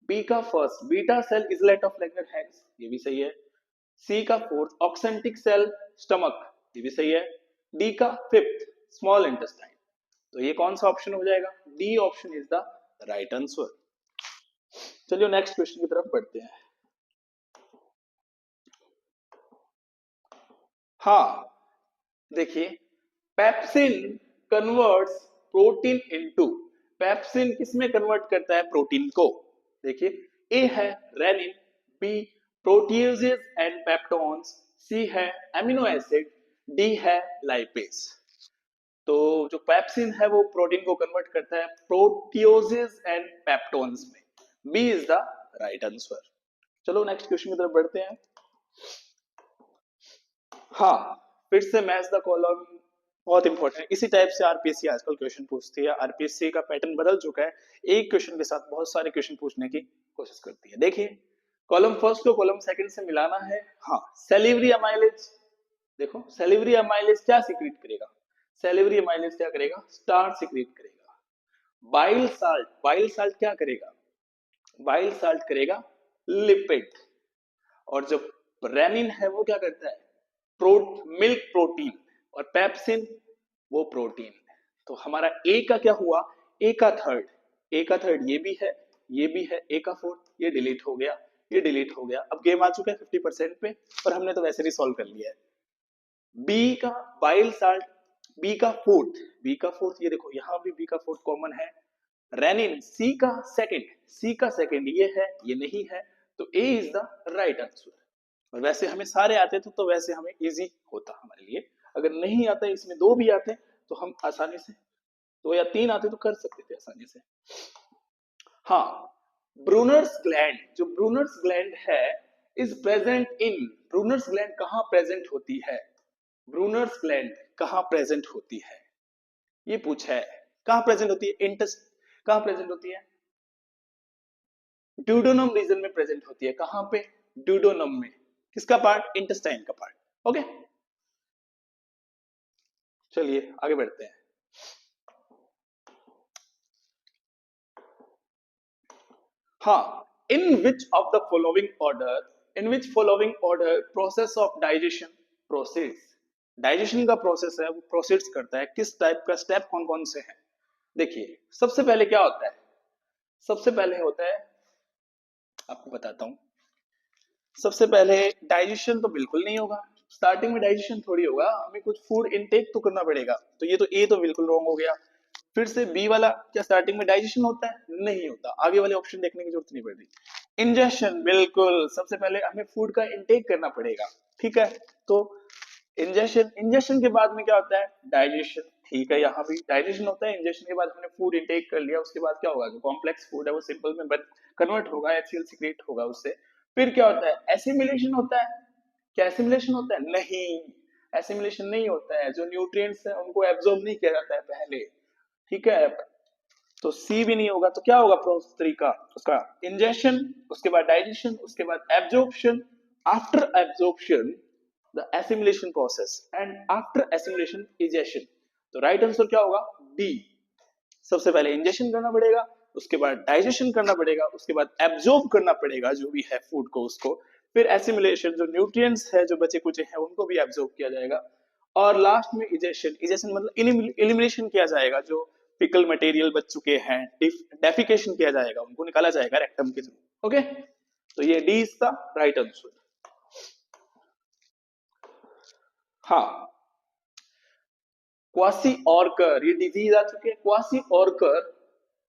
बी का first, beta cell islet of Langerhans ये भी सही है। सी का फोर्थ ऑक्सेंटिक सेल स्टमक ये भी सही है। डी का फिफ्थ स्मॉल इंटेस्टाइन। तो ये कौन सा ऑप्शन हो जाएगा? D option is the right answer. चलिए नेक्स्ट क्वेश्चन की तरफ बढ़ते हैं। हाँ देखिए, pepsin converts protein into, pepsin किसमें कन्वर्ट करता है प्रोटीन को? देखिए, ए है रेनिन, बी प्रोटियोजेज एंड पेप्टोन्स, सी है एमिनो एसिड, डी है लाइपेज। तो जो पेप्सिन है वो प्रोटीन को कन्वर्ट करता है प्रोटियोजेज एंड पेप्टोन्स में। B is the right answer. चलो नेक्स्ट क्वेश्चन की तरफ बढ़ते हैं। हाँ, फिर से मैच द कॉलम बहुत इंपॉर्टेंट है। इसी टाइप से आरपीएससी आजकल क्वेश्चन पूछती है। आरपीएससी का पैटर्न बदल चुका है, एक क्वेश्चन के साथ बहुत सारे क्वेश्चन पूछने की कोशिश करती है। देखिए, कॉलम फर्स्ट को कॉलम सेकंड से मिलाना है। हाँ, सेलिवरी अमाइलेज, देखो सेलिवरी अमाइलेज क्या सीक्रेट करेगा? सेलिवरी अमाइलेज क्या करेगा? स्टार्च सीक्रेट करेगा। बाइल साल्ट, बाइल साल्ट क्या करेगा? बाइल साल्ट करेगा लिपिड। और जो रेनिन है वो क्या करता है? Milk protein. और पेप्सिन वो प्रोटीन। तो हमारा ए का क्या हुआ? ए का थर्ड, ए का थर्ड ये भी है, ये भी है, ए का फोर्थ ये डिलीट हो गया, ये डिलीट हो गया। अब गेम आ चुका है 50% पे, और हमने तो वैसे भी सॉल्व कर लिया है। बी का बाइल साल्ट, बी का फोर्थ, बी का फोर्थ ये देखो यहां भी बी का फोर्थ कॉमन है। रेनिन सी का सेकंड, सी का सेकंड ये है, ये नहीं है, तो ए इज द राइट आंसर। और वैसे हमें सारे आते तो वैसे हमें इजी होता हमारे लिए। अगर नहीं आता इसमें दो भी आते तो हम आसानी से, दो या तीन आते तो कर सकते थे आसानी से। हाँ, ब्रूनर्स ग्लैंड, जो ब्रूनर्स ग्लैंड है is present in, Brunner's gland कहां प्रेजेंट होती है? ब्रूनर्स ग्लैंड कहां प्रेजेंट होती है ये पूछा है। कहां प्रेजेंट होती है? इंटेस्ट, कहां प्रेजेंट होती है? ड्यूडोनम रीजन में प्रेजेंट होती है। कहां पे? ड्यूडोनम में। किसका पार्ट? इंटेस्टाइन का पार्ट। ओके, चलिए आगे बढ़ते हैं। हाँ, in which of the following order, in which following order process of digestion process, digestion का प्रोसेस है वो प्रोसेस करता है, किस टाइप का स्टेप कौन कौन से हैं? देखिए, सबसे पहले क्या होता है? सबसे पहले होता है, आपको बताता हूं। सबसे पहले डाइजेशन तो बिल्कुल नहीं होगा, स्टार्टिंग में डाइजेशन थोड़ी होगा, हमें कुछ फूड इनटेक तो करना पड़ेगा। तो ये तो ए तो बिल्कुल रॉन्ग हो गया। फिर से बी वाला, क्या स्टार्टिंग में डाइजेशन होता है? नहीं होता। आगे वाले ऑप्शन देखने की जरूरत नहीं पड़ती। इंजेक्शन, बिल्कुल सबसे पहले हमें फूड का इनटेक करना पड़ेगा, ठीक है। तो इंजेक्शन, इंजेक्शन के बाद में क्या होता है? डाइजेशन, ठीक है, यहाँ भी डाइजेशन होता है। इंजेक्शन के बाद हमने फूड इनटेक कर लिया, उसके बाद क्या होगा? जो कॉम्प्लेक्स फूड है वो सिंपल में कन्वर्ट होगा, एचसीएल सीक्रेट होगा उससे। फिर क्या होता है? एसिमिलेशन होता है। क्या एसिमिलेशन होता है? नहीं, एसिमिलेशन नहीं होता है। जो न्यूट्रिएंट्स है उनको एब्जॉर्ब नहीं किया जाता है पहले, ठीक है। तो सी भी नहीं होगा, तो क्या होगा तरीका उसका? इंजेक्शन, उसके बाद डाइजेशन, उसके बाद absorption, after absorption the assimilation process, and after assimilation egestion. तो राइट आंसर क्या होगा? डी। सबसे पहले इंजेक्शन करना पड़ेगा, उसके बाद डाइजेशन करना पड़ेगा, उसके बाद एब्जॉर्ब करना पड़ेगा जो भी है फूड को उसको, फिर एसिमिलेशन, जो न्यूट्रिएंट्स है जो बचे कुचे हैं उनको भी एब्जॉर्ब किया जाएगा, और लास्ट में इजेशन, इजेशन मतलब इलिमिनेशन किया जाएगा, जो फिकल मटेरियल बच चुके हैं, डेफिकेशन किया जाएगा, उनको निकाला जाएगा रेक्टम के थ्रू। ओके, तो ये D is the right answer. हाँ, क्वासी ऑर्कर, ये डिजीज आ चुके हैं। क्वासी ऑर्कर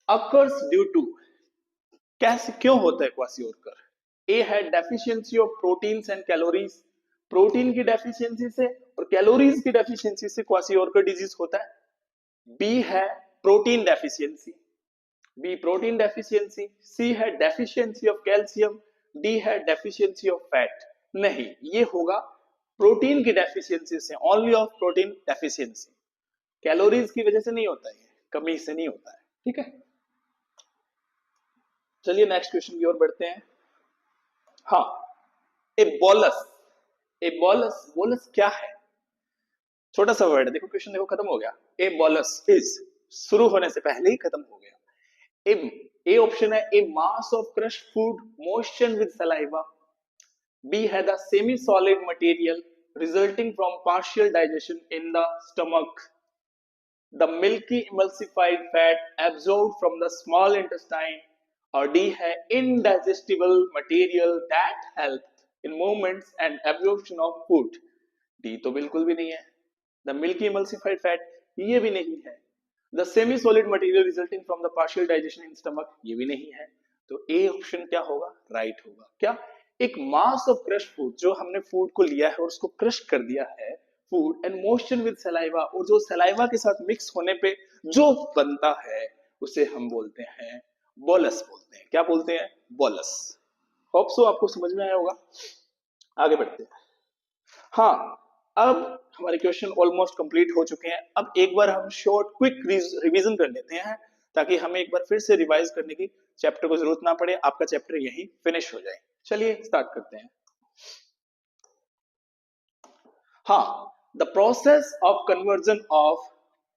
अकर्स ड्यू टू, कैसे क्यों होता है क्वासी ऑर्कर? ए है deficiency of proteins and calories, protein की डेफिशिएंसी से और कैलोरीज की डेफिशिएंसी से क्वासी ऑर्कर डिजीज होता है। बी है protein deficiency, B protein deficiency. C है डेफिशिएंसी ऑफ कैल्शियम, डी है डेफिशिएंसी ऑफ फैट। नहीं, ये होगा प्रोटीन की डेफिशिएंसी से, only of protein deficiency. Calories की वजह से नहीं होता है, कमी से नहीं होता है। ठीक है, चलिए नेक्स्ट क्वेश्चन की ओर बढ़ते हैं। हाँ, ए बोलस, ए बोलस, बोलस क्या है? छोटा सा वर्ड है, देखो क्वेश्चन देखो खत्म हो गया। ए बोलस इज, शुरू होने से पहले ही खत्म हो गया। ए ऑप्शन है A mass of crush food moisture with saliva. B है the semi solid material resulting from partial digestion in the stomach, the milky emulsified fat absorbed from the small intestine, और डी है indigestible material that help in movements and absorption of food। D तो बिल्कुल भी नहीं है। द मिल्की emulsified fat ये भी नहीं है। The semi solid material resulting from the partial digestion in stomach ये भी नहीं है। तो ए ऑप्शन क्या होगा? राइट होगा। क्या? एक मास ऑफ क्रश फूड, जो हमने फूड को लिया है और उसको क्रश कर दिया है, food and motion with saliva, और जो सलाइवा के साथ मिक्स होने पे जो बनता है उसे हम बोलते हैं बोलस बोलते हैं। क्या बोलते हैं? बोलस। होप सो आपको समझ में आया होगा। आगे बढ़ते हैं। हाँ, अब हमारे क्वेश्चन ऑलमोस्ट कंप्लीट हो चुके हैं। अब एक बार हम शॉर्ट क्विक रिवीजन कर लेते हैं, ताकि हमें एक बार फिर से रिवाइज करने की चैप्टर को जरूरत ना पड़े, आपका चैप्टर यही फिनिश हो जाए। चलिए स्टार्ट करते हैं। हाँ, the process of conversion of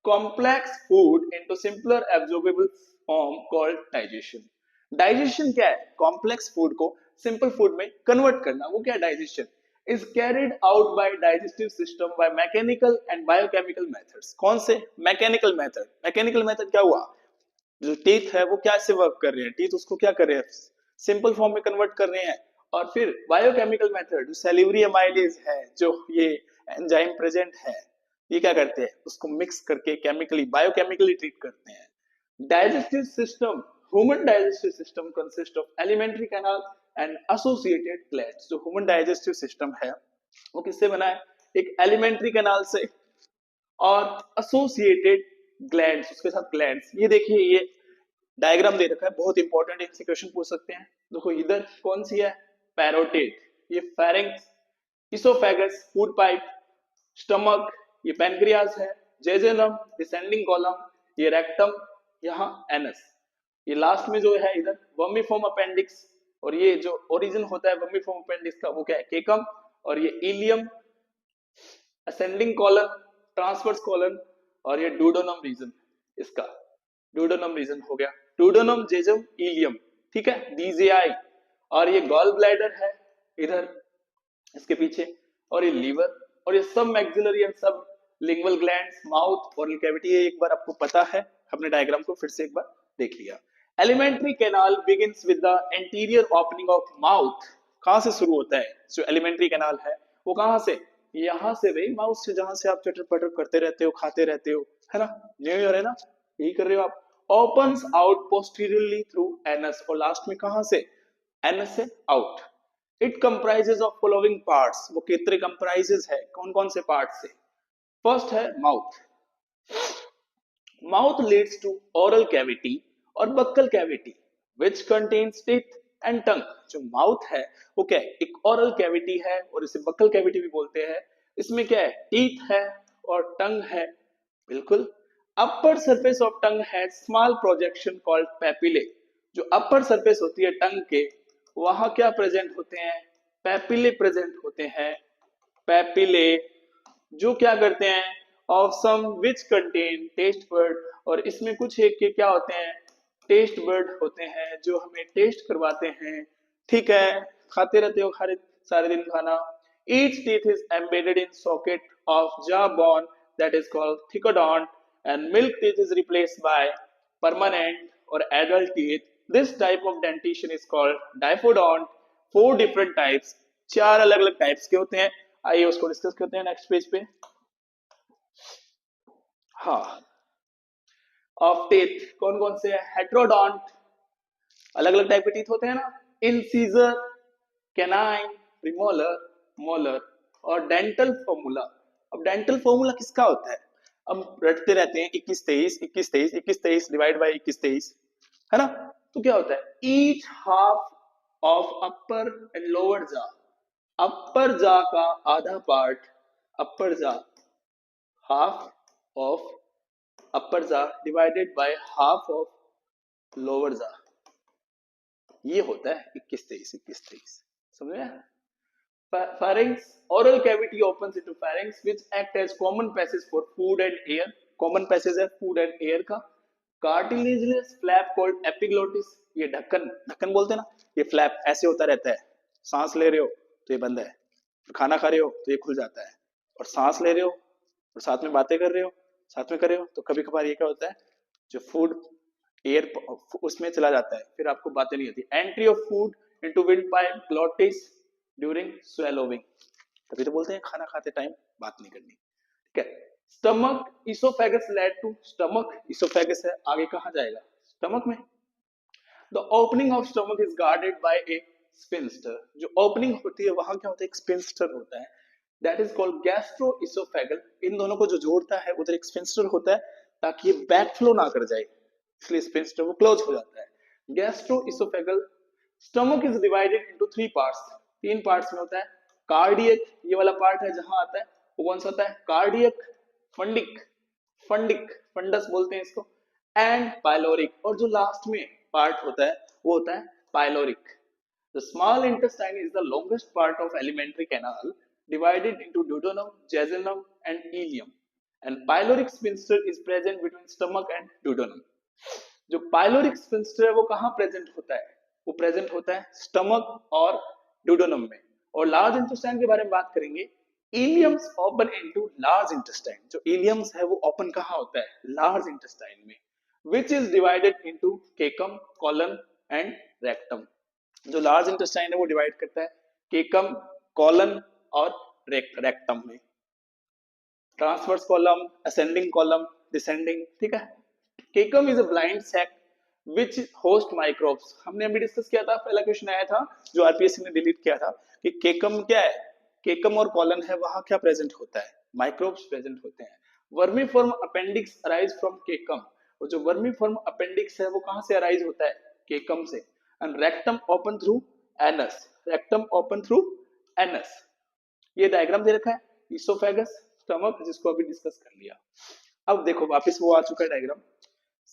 complex food into simpler absorbable form called digestion। Digestion क्या है? कॉम्प्लेक्स फूड को सिंपल फूड में कन्वर्ट करना, वो क्या है? Digestion is carried out by digestive system by mechanical and biochemical methods. कौन से? Mechanical method. मैकेनिकल मेथड क्या हुआ? जो टीथ है वो कैसे वर्क कर रहे हैं, टीथ उसको क्या कर रहे हैं? सिंपल फॉर्म में कन्वर्ट कर रहे हैं। और फिर बायोकेमिकल मेथड, जो सेल्यूलरी अमाइलेज है, जो ये एंजाइम प्रेजेंट है, ये क्या करते हैं? उसको मिक्स करके केमिकली, बायोकेमिकली ट्रीट करते हैं। Digestive system, human digestive system consist of alimentary canal and associated glands. जो ह्यूमन डाइजेस्टिव सिस्टम है वो किससे बना है? एक एलिमेंट्री कैनाल से और एसोसिएटेड ग्लैंड्स, उसके साथ ग्लैंड्स। ये देखिए, ये डायग्राम दे रखा है, बहुत इंपॉर्टेंट, इनसे क्वेश्चन पूछ सकते हैं। देखो इधर कौन सी है? पैरोटिड, ये pharynx, oesophagus food pipe, stomach ये पैनक्रियाज है, जेजेनम डिसेंडिंग कॉलम, ये रेक्टम, यहाँ एनस, ये लास्ट में जो है इधर वर्मिफॉर्म अपेंडिक्स, और ये जो ओरिजिन होता है वर्मिफॉर्म अपेंडिक्स का वो क्या है? केकम, और ये ileum, ascending colon, transverse colon, और ये डूडोनम रीजन, इसका डूडोनम रीजन हो गया। डूडोनम, जेजम, इलियम, ठीक है, डीजेआई। और ये गॉल ब्लैडर है इधर इसके पीछे, और ये लीवर, और ये सब मैक्सिलरी एंड सब lingual glands, mouth, oral cavity. ये एक बार आपको पता है, हमने डायग्राम को फिर से एक बार देख लिया। Alimentary canal begins with the anterior opening of mouth. कहां से शुरू होता है जो एलिमेंट्री कैनाल है? वो कहां से? यहां से भाई, माउथ से, जहां से आप चटर पटर करते रहते हो, खाते रहते हो, है ना? न्यू ईयर है ना, यही कर रहे हो आप। Opens out posteriorly through anus, और लास्ट में कहां से? एनस से out. It comprises of following parts, वो कितने कंप्राइजेस है, कौन कौन से पार्ट से? फर्स्ट है mouth. Mouth leads to oral cavity और buccal cavity which contains teeth and tongue. जो माउथ है वो क्या है? एक ओरल कैविटी है, और इसे बक्कल कैविटी भी बोलते हैं। इसमें क्या है? टीथ है और टंग है। बिल्कुल। अपर सरफेस ऑफ टंग है स्मॉल प्रोजेक्शन कॉल्ड पैपिले। जो अपर सरफेस होती है टंग के, वहां क्या प्रेजेंट होते हैं? पैपिले प्रेजेंट होते हैं। पैपिले जो क्या करते हैं? Of some which contain taste bud, और इसमें कुछ एक के क्या होते हैं? टेस्ट बर्ड होते हैं, जो हमें टेस्ट करवाते हैं। ठीक है, खाते रहते हो सारे दिन खाना। Each teeth is embedded in socket of jawbone that is called thecodont, and milk teeth is replaced by permanent or adult teeth. This type of dentition is called diaphodont. 4 different types, 4 अलग अलग टाइप्स के होते हैं. आइए उसको डिस्कस करते हैं नेक्स्ट पेज पे. हाँ, ऑफ टीथ कौन कौन से है? हेट्रोडॉन्ट, अलग अलग टाइप के टीथ होते हैं ना. इंसीजर, कैनाइन, प्रीमोलर, मोलर और डेंटल फॉर्मूला. अब डेंटल फॉर्मूला किसका होता है? अब रटते रहते हैं 21 23 21 23 21 23 डिवाइड बाय 21 23, है ना. तो क्या होता है? Each half of upper and lower जा, अपर जा का आधा पार्ट, अपर जा, हाफ ऑफ अपर जा divided by half of lower जा, ये होता है 21 23 21 23. समझ में? Pharynx, oral cavity opens into pharynx which act as common passage for food and air. Common passage है food and air का. Cartilaginous flap called epiglottis, ये ढक्कन, ढक्कन बोलते हैं ना, ये फ्लैप ऐसे होता रहता है. सांस ले रहे हो तो ये बंद है, खाना खा रहे हो तो ये खुल जाता है, और सांस ले रहे हो और साथ में बातें कर रहे हो, साथ में कर रहे हो तो कभी कभार ये क्या होता है, जो फूड एयर उसमें चला जाता है, फिर आपको बातें नहीं होती. Entry of food into wind pipe glottis during swallowing, तभी तो बोलते हैं खाना खाते टाइम बात नहीं करनी. ठीक है. Stomach, oesophagus lead to stomach, oesophagus है आगे कहां जाएगा? स्टमक में. The opening of stomach is guarded by a sphincter. जो ओपनिंग होती है वहां क्या होता है? एक स्फिंक्टर होता है, दैट इज कॉल्ड गैस्ट्रोइसोफेगल. इन दोनों को जो जोड़ता है उधर एक स्फिंक्टर होता है ताकि ये बैक फ्लो ना कर जाए, इसलिए स्फिंक्टर वो क्लोज हो जाता है. Gastro-oesophageal. Stomach is divided into 3 parts, 3 parts में होता है. कार्डियक, ये वाला पार्ट है जहां आता है वो कौन सा होता है? कार्डियक. फंडिक, फंडिक फंडस बोलते हैं इसको. एंड पाइलोरिक, और जो लास्ट में पार्ट होता है वो होता है pyloric. The small intestine is the longest part of alimentary canal, divided into duodenum, jejunum and ileum, and pyloric sphincter is present between stomach and duodenum. जो पाइलोरिक स्फिंक्टर है वो कहां प्रेजेंट होता है? वो प्रेजेंट होता है स्टमक और डुओडेनम में. और लार्ज इंटेस्टाइन के बारे में बात करेंगे. Ileums open into large intestine. जो इलियम्स है वो ओपन कहां होता है? लार्ज इंटेस्टाइन में. which is divided into caecum, colon and rectum. जो लार्ज इंटेस्टाइन है वो डिवाइड करता है केकम, कॉलन और रेक्टम में. Transverse colon, ascending colon, descending. ठीक है. Caecum is a blind sac which host microbes. हमने अभी डिस्कस किया था, पहला क्वेश्चन आया था जो आरपीएससी ने डिलीट किया था कि केकम क्या है? केकम और कॉलन है, वहां क्या प्रेजेंट होता है? माइक्रोब्स प्रेजेंट होते हैं. Vermiform appendix arise from केकम. और जो वर्मीफॉर्म अपेंडिक्स है वो कहां से अराइज होता है? केकम से. And rectum open through anus. Rectum open through anus. ये डायग्राम दे रखा है. इसोफेगस, स्टमक, जिसको अभी डिस्कस कर लिया. अब देखो वापस वो आ चुका है डायग्राम.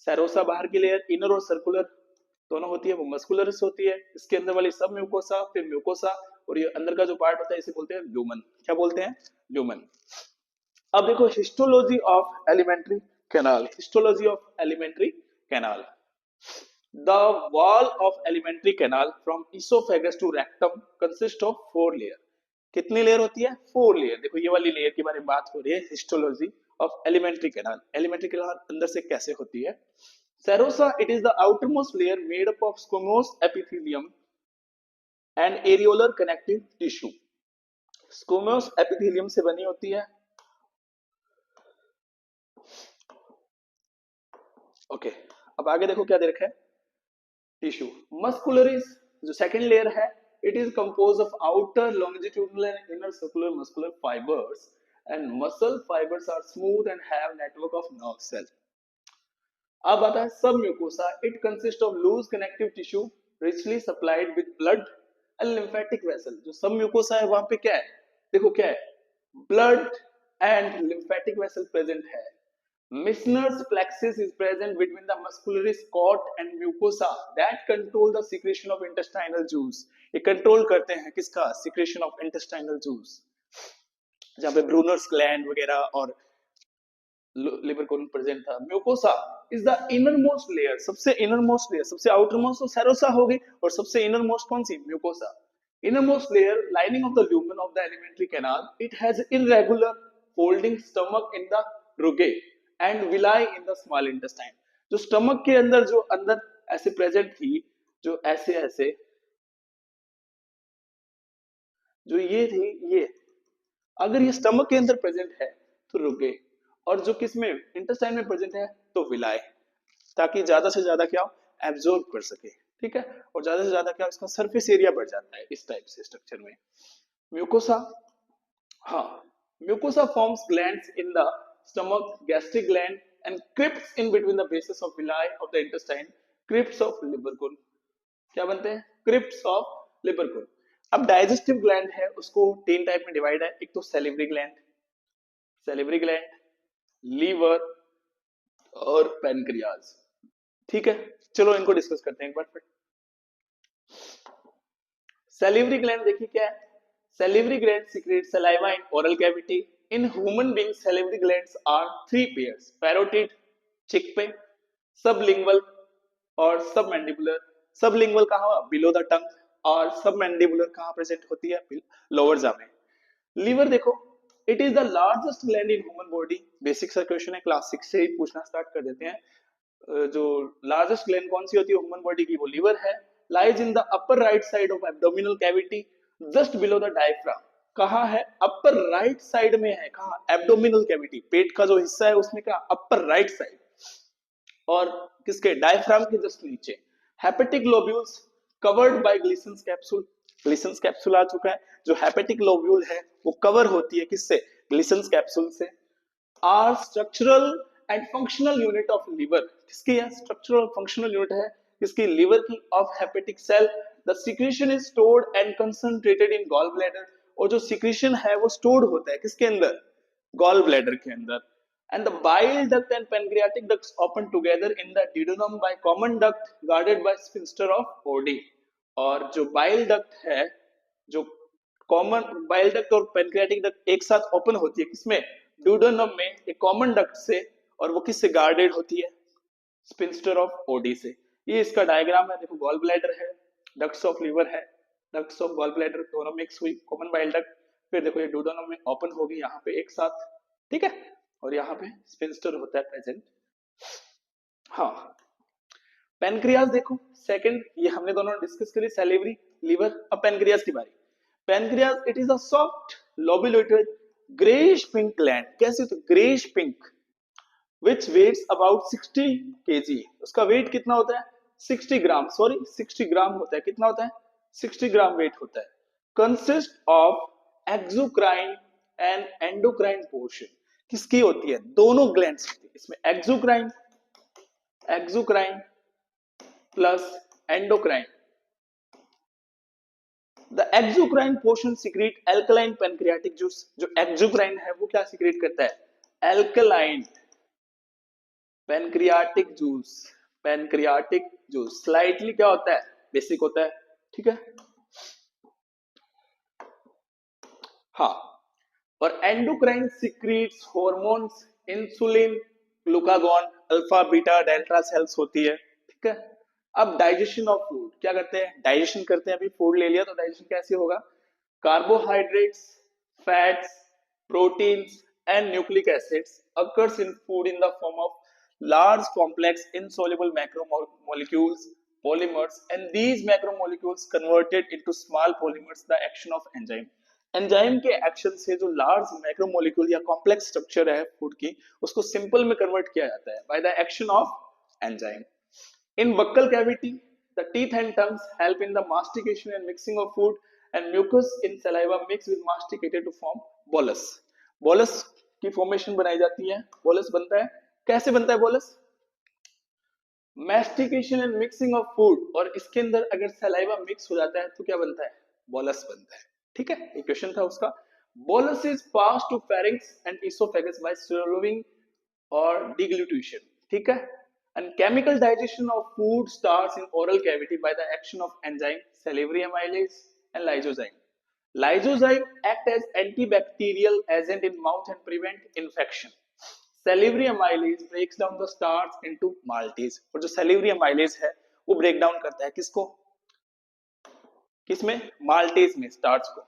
सेरोसा बाहर की लेयर, इनर और सर्कुलर दोनों होती है, वो मस्कुलर होती है. इसके अंदर वाली सब म्यूकोसा, फिर म्यूकोसा, और ये अंदर का जो पार्ट होता है इसे बोलते हैं ल्यूमन. क्या बोलते हैं? ल्यूमन. अब देखो histology of alimentary canal. Histology of alimentary canal. The wall of alimentary canal from esophagus to rectum consists of 4 layer. कितनी लेयर होती है? 4 लेयर. देखो ये वाली लेयर के बारे में बात हो रही है, histology of alimentary canal. Alimentary canal अंदर से कैसे होती है? Serosa, it is the outermost layer made up of squamous epithelium and areolar connective tissue. Squamous epithelium से बनी होती है. ओके, अब आगे देखो क्या दे रखा है. टिश्यू. मस्कुलरिस जो सेकंड लेयर है, it is composed of outer longitudinal and inner circular muscular fibers, and muscle fibers are smooth and have network of nerve cells. अब आता है सब mucosa. it consists of loose connective tissue richly supplied with blood and lymphatic vessel. जो सब म्यूकोसा है वहां पे क्या है? देखो क्या है? blood and lymphatic vessel present है. Meissner's plexus is present between the muscularis cord and mucosa that control the secretion of intestinal juice. ये कंट्रोल करते हैं किसका? secretion of intestinal juice. जहाँ पे ब्रूनर्स ग्लैंड वगैरह और लिवर कोलन प्रेजेंट था. Mucosa is the innermost layer. सबसे इनरमोस्ट लेयर, सबसे आउटरमोस्ट तो सेरोसा होगी, और सबसे इनरमोस्ट कौन सी? Mucosa. Innermost layer lining of the lumen of the alimentary canal. It has irregular folding stomach in the rugae and villi in the small intestine. जो स्टमक के अंदर जो अंदर ऐसे प्रेजेंट थी, जो ऐसे ऐसे जो ये थी, ये अगर ये स्टमक के अंदर प्रेजेंट है तो रुके, और जो किस में इंटेस्टाइन में प्रेजेंट है तो विलाय, ताकि ज्यादा से ज्यादा क्या एब्जॉर्ब कर सके, ठीक है, और ज्यादा से ज्यादा क्या इसका सरफेस एरिया बढ़ जाता है इस टाइप से स्ट्रक्चर में। म्यूकोसा, हाँ, mucosa forms glands in the stomach, gastric gland and crypts in between the basis of villi of the intestine, crypts of Lieberkuhn, क्या बनते हैं क्रिप्ट्स ऑफ लिबरकुल। अब डाइजेस्टिव ग्लैंड है उसको तीन टाइप में डिवाइड है, एक तो salivary gland, salivary gland, liver और पैनक्रियाज, ठीक है, चलो इनको डिस्कस करते हैं एक बार फिर। सेलिवरी ग्लैंड देखिए क्या है, salivary gland secrete saliva in oral cavity. In human being salivary glands are three pairs, parotid cheek पे, सबलिंगुअल और सबमैंडिबुलर। सबलिंगुअल कहाँ हुआ, बिलो द टंग, और सबमैंडिबुलर कहाँ प्रेजेंट होती है, लोअर जा में। लीवर देखो, it is the largest gland in human body, basic सा क्वेश्चन है, क्लास 6 से ही पूछना स्टार्ट कर देते हैं। जो लार्जेस्ट ग्लैंड कौन सी होती है ह्यूमन बॉडी की, वो लीवर है। Lies in the upper right side of abdominal cavity, just below the diaphragm. कहाँ है, अपर राइट साइड में है, कहाँ, एब्डोमिनल कैविटी, पेट का जो हिस्सा है उसमें क्या, अपर राइट साइड, और किसके, डायफ्राम के जस्ट नीचे। Hepatic lobules covered by Glisson's capsule, Glisson's capsule आ चुका है, जो हेपेटिक लोब्यूल है वो कवर होती है किससे, ग्लिसन्स कैप्सूल से। Are structural and functional unit of liver, किसकी है, स्ट्रक्चरल फंक्शनल यूनिट है किसकी, लिवर की, of hepatic cell. The secretion is stored and concentrated in gall bladder, और जो सिक्रीशन है वो स्टोर्ड होता है किसके अंदर, गॉल ब्लैडर के अंदर। And the bile duct and pancreatic ducts open together in the duodenum by common duct guarded by sphincter of Oddi। और जो बाइल डक्ट है, जो कॉमन बाइल डक्ट और पैनक्रियाटिक डक्ट एक साथ ओपन होती है किसमें, ड्यूडेनम में, एक कॉमन डक्ट से, और वो किससे गार्डेड होती है, स्पिंस्टर ऑफ ओडी से। ये इसका डायग्राम है, देखो गॉल ब्लैडर है, डक्ट्स ऑफ लिवर है, डक्ट्स ऑफ गॉल ब्लैडर दोनों मिक्स हुई, कॉमन बाइल डक्ट, फिर देखो ये ड्यूडेनम में ओपन होगी यहाँ पे एक साथ, ठीक है, और यहाँ पे स्पिंस्टर होता है प्रेजेंट। हाँ, पैनक्रियाज देखो सेकंड, ये हमने दोनों डिस्कस करी, सैलिवरी, लीवर। अब पैनक्रियाज की बारी। Pancreas it is a soft lobulated greyish pink gland, कैसे, तो greyish pink, which weighs about 60 kg, उसका वेट कितना होता है, 60 ग्राम, सॉरी 60 ग्राम होता है, कितना होता है, 60 ग्राम वेट होता है। Consist of exocrine and endocrine portion, किसकी होती है, दोनों ग्लैंड्स होती है इसमें, exocrine, exocrine plus endocrine. The exocrine portion secret alkaline pancreatic juice, जो एक्सोक्राइन है वो क्या सीक्रेट करता है, alkaline pancreatic juice, pancreatic juice slightly क्या होता है, बेसिक होता है, ठीक है। हाँ, और endocrine secrets hormones, insulin, glucagon, alpha beta delta sales होती है, ठीक है। अब डाइजेशन ऑफ फूड क्या करते हैं, डाइजेशन करते हैं, अभी फूड ले लिया तो डाइजेशन कैसे होगा, carbohydrates, fats, proteins and nucleic acids occurs in food in the form of large complex insoluble macromolecules, polymers, and these macromolecules converted into small polymers the action of enzyme। Enzyme के एक्शन से जो लार्ज मैक्रोमोलिक्यूल या कॉम्प्लेक्स स्ट्रक्चर है फूड की, उसको सिंपल में कन्वर्ट किया जाता है by the action of enzyme. In buccal cavity the teeth and tongues help in the mastication and mixing of food and mucus in saliva mix with masticated to form bolus. Bolus की फॉर्मेशन बनाई जाती है, बोलस बनता है, कैसे बनता है bolus, mastication and mixing of food, और इसके अंदर अगर सलाइवा मिक्स हो जाता है तो क्या बनता है, बोलस बनता है, ठीक है। एक क्वेश्चन था उसका। Bolus is pass to pharynx and oesophagus by swallowing और डिग्लूटेशन, ठीक है। And chemical digestion of food starts in oral cavity by the action of enzyme salivary amylase and lysozyme. Lysozyme act as antibacterial agent in mouth and prevent infection. Salivary amylase breaks down the starch into maltase, और जो salivary amylase है वो ब्रेक डाउन करता है किसको, किसमें, माल्टेज में, स्टार्च को।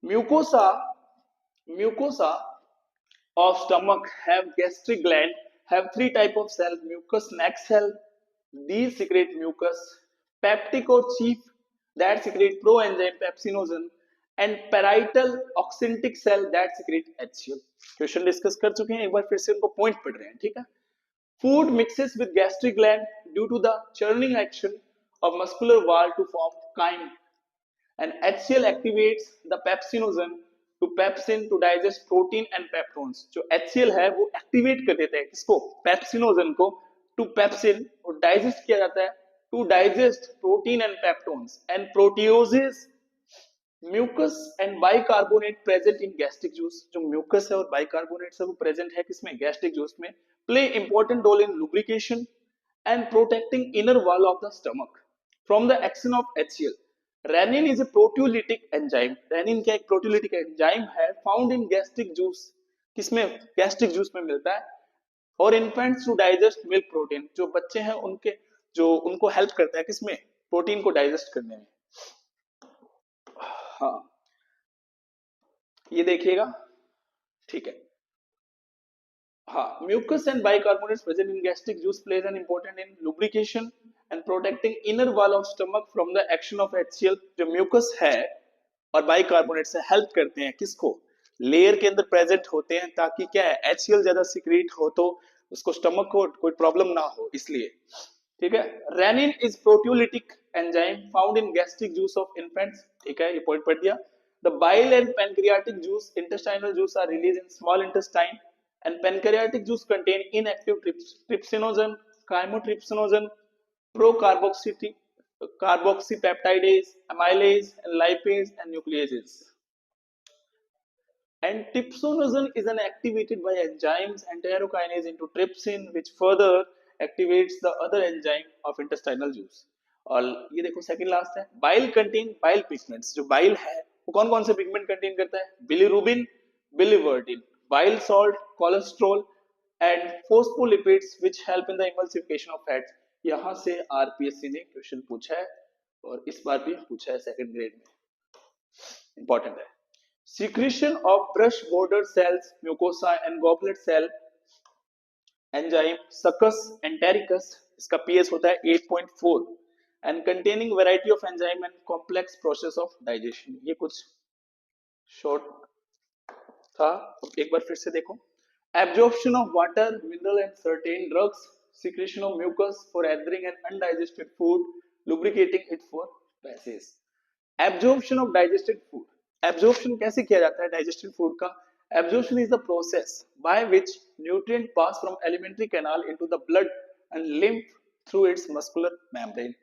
Mucosa, mucosa of stomach have gastric gland, have three type of cell: mucus neck cell, these secrete mucus, peptic or chief that secrete proenzyme pepsinogen, and parietal oxyntic cell that secrete HCl. Question discuss कर चुके हैं, एक बार फिर से उनको पॉइंट पढ़ रहे हैं, ठीक है. Food mixes with gastric gland due to the churning action of muscular wall to form chyme, and HCl activates the pepsinogen to pepsin to digest protein and peptones. जो HCl है वो एक्टिवेट कर देता है किसको, पेप्सिनोजन को, टू पेप्सिन, और डाइजेस्ट किया जाता है to digest protein and peptones and proteoses. Mucus and bicarbonate present in gastric juice. जो म्यूकस है और बाइकार्बोनेट है वो प्रेजेंट है किसमें, गैस्ट्रिक जूस में. Play important role in lubrication and protecting inner wall of the stomach from the action of HCl. Rennin is a proteolytic enzyme. Rennin क्या एक प्रोटियोलिटिक एंजाइम है, फाउंड इन गैस्ट्रिक जूस. किसमें, गैस्ट्रिक जूस में मिलता है. और infants to digest milk protein. जो बच्चे हैं उनके, जो उनको हेल्प करता है किसमें, प्रोटीन को डाइजेस्ट करने में. हाँ ये देखिएगा, ठीक है. हाँ, mucus and bicarbonates present in gastric juice plays an important in lubrication and protecting inner wall of stomach from the action of HCl. जो mucus है और बाइकार्बोनेट से हेल्प करते हैं किसको, लेयर के अंदर प्रेजेंट होते हैं ताकि क्या है, HCl ज्यादा सिक्रीट हो तो उसको स्टमक को कोई प्रॉब्लम ना हो, इसलिए. ठीक है. Rennin is proteolytic enzyme found in gastric juice of infants. ठीक है, ये पॉइंट पढ़ दिया. The bile and pancreatic juice, intestinal juice are release in small intestine, and pancreatic juice contain inactive trypsinogen, chymotrypsinogen, carboxypeptidase, amylase, and lipase and nucleases. And trypsinogen is an activated by enzymes enterokinase into trypsin, which further activates the other enzyme of intestinal juice. और ये देखो सेकंड लास्ट है, बाइल कंटेन बाइल पिगमेंट्स. जो बाइल है वो कौन कौन से पिगमेंट कंटेन करता है, bilirubin, बिलीवर्टिन, bile salt, cholesterol and phospholipids which help in the emulsification of fats. यहां से आरपीएससी ने क्वेश्चन पूछा है और इस बार भी पूछा है सेकंड ग्रेड में, इंपॉर्टेंट है. Secretion of brush border cells, mucosa and goblet cell enzyme succus entericus, इसका पीएस होता है 8.4 and containing variety of enzyme and complex process of digestion. ये कुछ शॉर्ट था, एक बार फिर से देखो. Absorption of water, mineral and certain drugs, secretion of mucus for adhering and undigested food, lubricating it for passage. Absorption of digested food. Absorption कैसे किया जाता है डाइजेस्टेड फूड का? Absorption is the process by which nutrient pass from alimentary canal into the blood and lymph through its muscular membrane.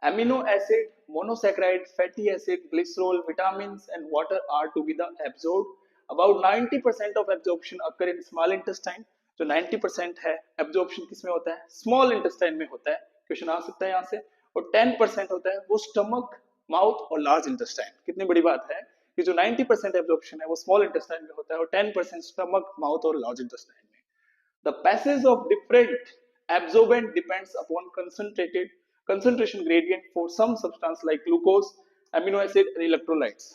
Amino acid, monosaccharide, fatty acid, glycerol, vitamins and water are to be the absorbed. About 90% of absorption occur in small intestine. जो 90% है absorption किसमें होता है, small intestine में होता है. क्वेश्चन आ सकता है यहाँ से. और 10% होता है वो stomach, mouth और large intestine. कितनी बड़ी बात है कि जो 90% absorption है वो small intestine में होता है और 10% stomach, mouth और large intestine में. The passage of different absorbent depends upon concentration gradient for some substance like glucose, amino acid and electrolytes.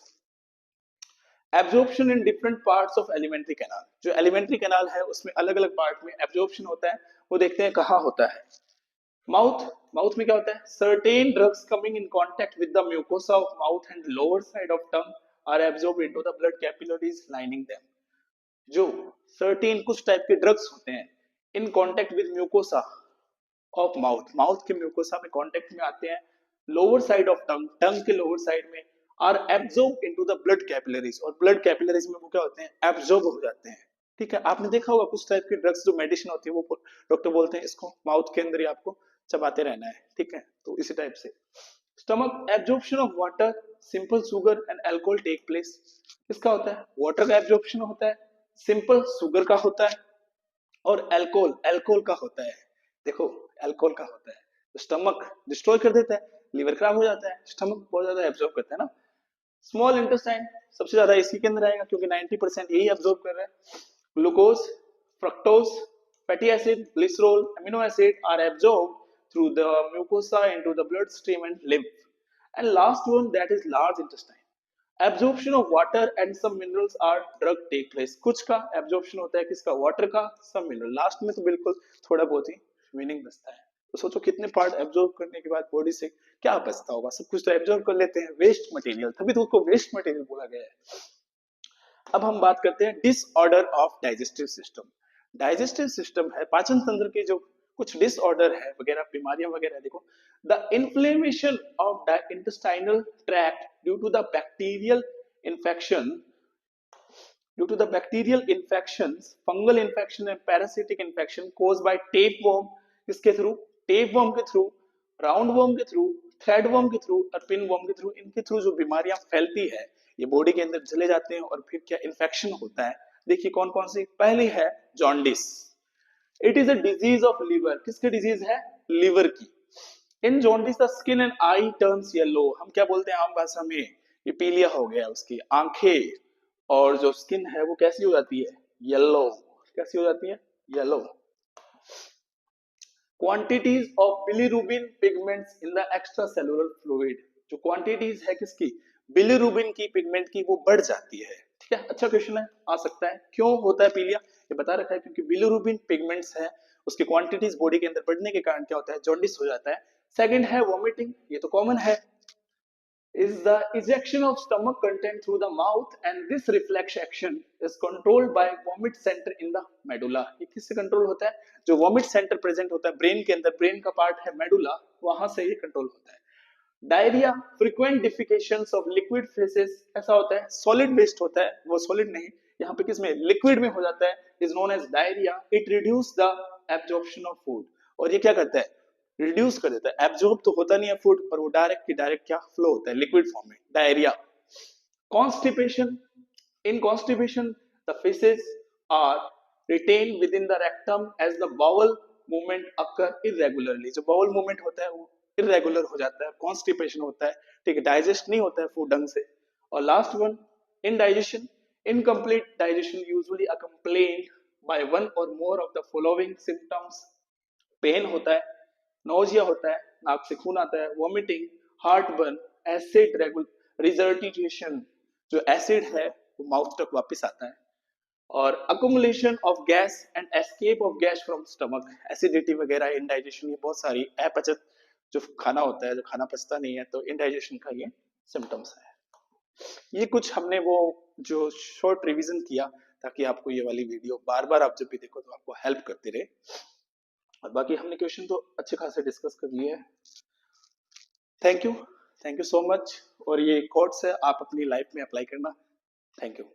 Absorption in different parts of alimentary canal. जो alimentary canal है उसमें अलग अलग पार्ट में absorption होता है, वो देखते हैं कहाँ होता है. Mouth में क्या होता है, certain drugs coming in contact with the mucosa of mouth and lower side of tongue are absorbed into the blood capillaries lining them. जो certain कुछ टाइप के ड्रग्स होते हैं in contact with mucosa of mouth के म्यूकोसा में कांटेक्ट में आते हैं, लोअर साइड ऑफ टंग के लोअर साइड में, are absorb into the blood capillaries. और ब्लड कैपिलरीज में वो क्या होते हैं, एब्जॉर्ब हो जाते हैं. ठीक है, आपने देखा होगा कुछ टाइप के ड्रग्स जो मेडिसिन होती है वो डॉक्टर बोलते हैं इसको माउथ के अंदर ही आपको चबाते रहना है. ठीक है, तो इसी टाइप से. Stomach absorption of water, simple sugar and alcohol take place. किसका होता है, वाटर का एब्जॉर्प्शन होता है, सिंपल शुगर का होता है और अल्कोहल का होता है. देखो अल्कोहल का होता है, तो स्टमक डिस्ट्रॉय कर देता है, लीवर खराब हो जाता है, स्टमक बहुत ज्यादा एब्जॉर्ब करता है ना. स्मॉल इंटेस्टाइन सबसे ज्यादा इसी के अंदर आएगा क्योंकि 90% यही एब्जॉर्ब कर रहा है. Glucose, fructose, fatty acid, glycerol, amino acid are absorb through the mucosa into the blood stream and lymph. And last one, that is large intestine. Absorption of water and some minerals are drug take place. कुछ का एब्जॉर्प्शन होता है, किसका, वाटर का, सम मिनरल, लास्ट में तो बिल्कुल थोड़ा बहुत ही मीनिंग बचता है। तो सोचो कितने पार्ट एब्जॉर्ब करने के बाद बॉडी से क्या बचता होगा, सब कुछ तो एब्जॉर्ब कर लेते हैं, वेस्ट मटेरियल, तभी तो उसको वेस्ट मटेरियल बोला गया है। अब हम बात करते हैं disorder of digestive system. Digestive system है पाचन तंत्र के जो कुछ डिसऑर्डर है वगैरह, बीमारियां वगैरह, देखो the inflammation of the intestinal tract due to the bacterial infection, due to the bacterial infections, fungal infection and parasitic infection caused by tapeworm, किसके थ्रू, टेपवर्म के थ्रू, राउंडवर्म के थ्रू, थ्रेडवर्म के थ्रू और पिनवर्म के थ्रू, इनके थ्रू जो बीमारियां फैलती है ये बॉडी के अंदर चले जाते हैं और फिर क्या इन्फेक्शन होता है। देखिए कौन कौन सी, पहली है jaundice. It is a disease of liver, किसकी डिजीज है, लीवर की। In jaundice the skin and eye turns yellow, हम क्या बोलते हैं आम भाषा में, ये पीलिया हो गया, उसकी आंखें और जो स्किन है वो कैसी हो जाती है, येलो, कैसी हो जाती है, yellow. Quantities of bilirubin pigments in the extra cellular fluid, जो क्वांटिटीज है किसकी, बिलीरुबिन की पिगमेंट की, वो बढ़ जाती है। ठीक है, अच्छा क्वेश्चन है, आ सकता है। क्यों होता है पीलिया, ये बता रखा है, क्योंकि बिलीरुबिन पिगमेंट्स है उसकी क्वांटिटीज बॉडी के अंदर बढ़ने के कारण क्या होता है, जॉन्डिस हो जाता है। सेकंड है वोमिटिंग, ये तो कॉमन है, is the ejection of stomach content through the mouth, and this reflex action is controlled by vomit center in the medulla। ये किससे कंट्रोल होता है, जो वॉमिट सेंटर प्रेजेंट होता है ब्रेन के अंदर, ब्रेन का पार्ट है मेडुला, वहां से ये कंट्रोल होता है। Diarrhoea, frequent defecations of liquid faeces, ऐसा होता है सॉलिड वेस्ट होता है, वो सॉलिड नहीं, यहाँ पे किसमें, लिक्विड में हो जाता है, is known as diarrhoea. It reduce the absorption of food, और ये क्या करता है, रिड्यूस कर देता है, एब्जॉर्ब तो होता नहीं है फूड पर वो डायरेक्ट की डायरेक्ट क्या फ्लो होता है लिक्विड फॉर्म में, diarrhoea. Constipation, in constipation the feces are retained within the rectum as the bowel movement occur irregularly, जो bowel movement होता है वो irregular हो जाता है, constipation होता है, ठीक है, डाइजेस्ट नहीं होता है फूड ढंग से। और last one, indigestion, incomplete digestion usually accompanied by one or more of the following symptoms, pain होता है, नोजिया होता है, नाक से खून आता है, वॉमिटिंग, हार्ट बर्न, एसिड रिजर्टिटेशन, जो एसिड है वो माउथ तक वापस आता है, और accumulation of gas and escape of gas from stomach, acidity वगैरह, इंडाइजेशन, ये बहुत सारी अपचत जो खाना होता है, जो खाना पचता नहीं है, तो इंडाइजेशन का ये सिम्टम्स है। ये कुछ हमने वो जो शॉर्ट रिवीजन किया ताकि आपको ये वाली वीडियो बार बार आप जब भी देखो तो आपको हेल्प करती रहे। और बाकी हमने क्वेश्चन तो अच्छे खासे डिस्कस कर लिए हैं। Thank you, thank you so much. और ये कोट्स है, आप अपनी लाइफ में अप्लाई करना। Thank you.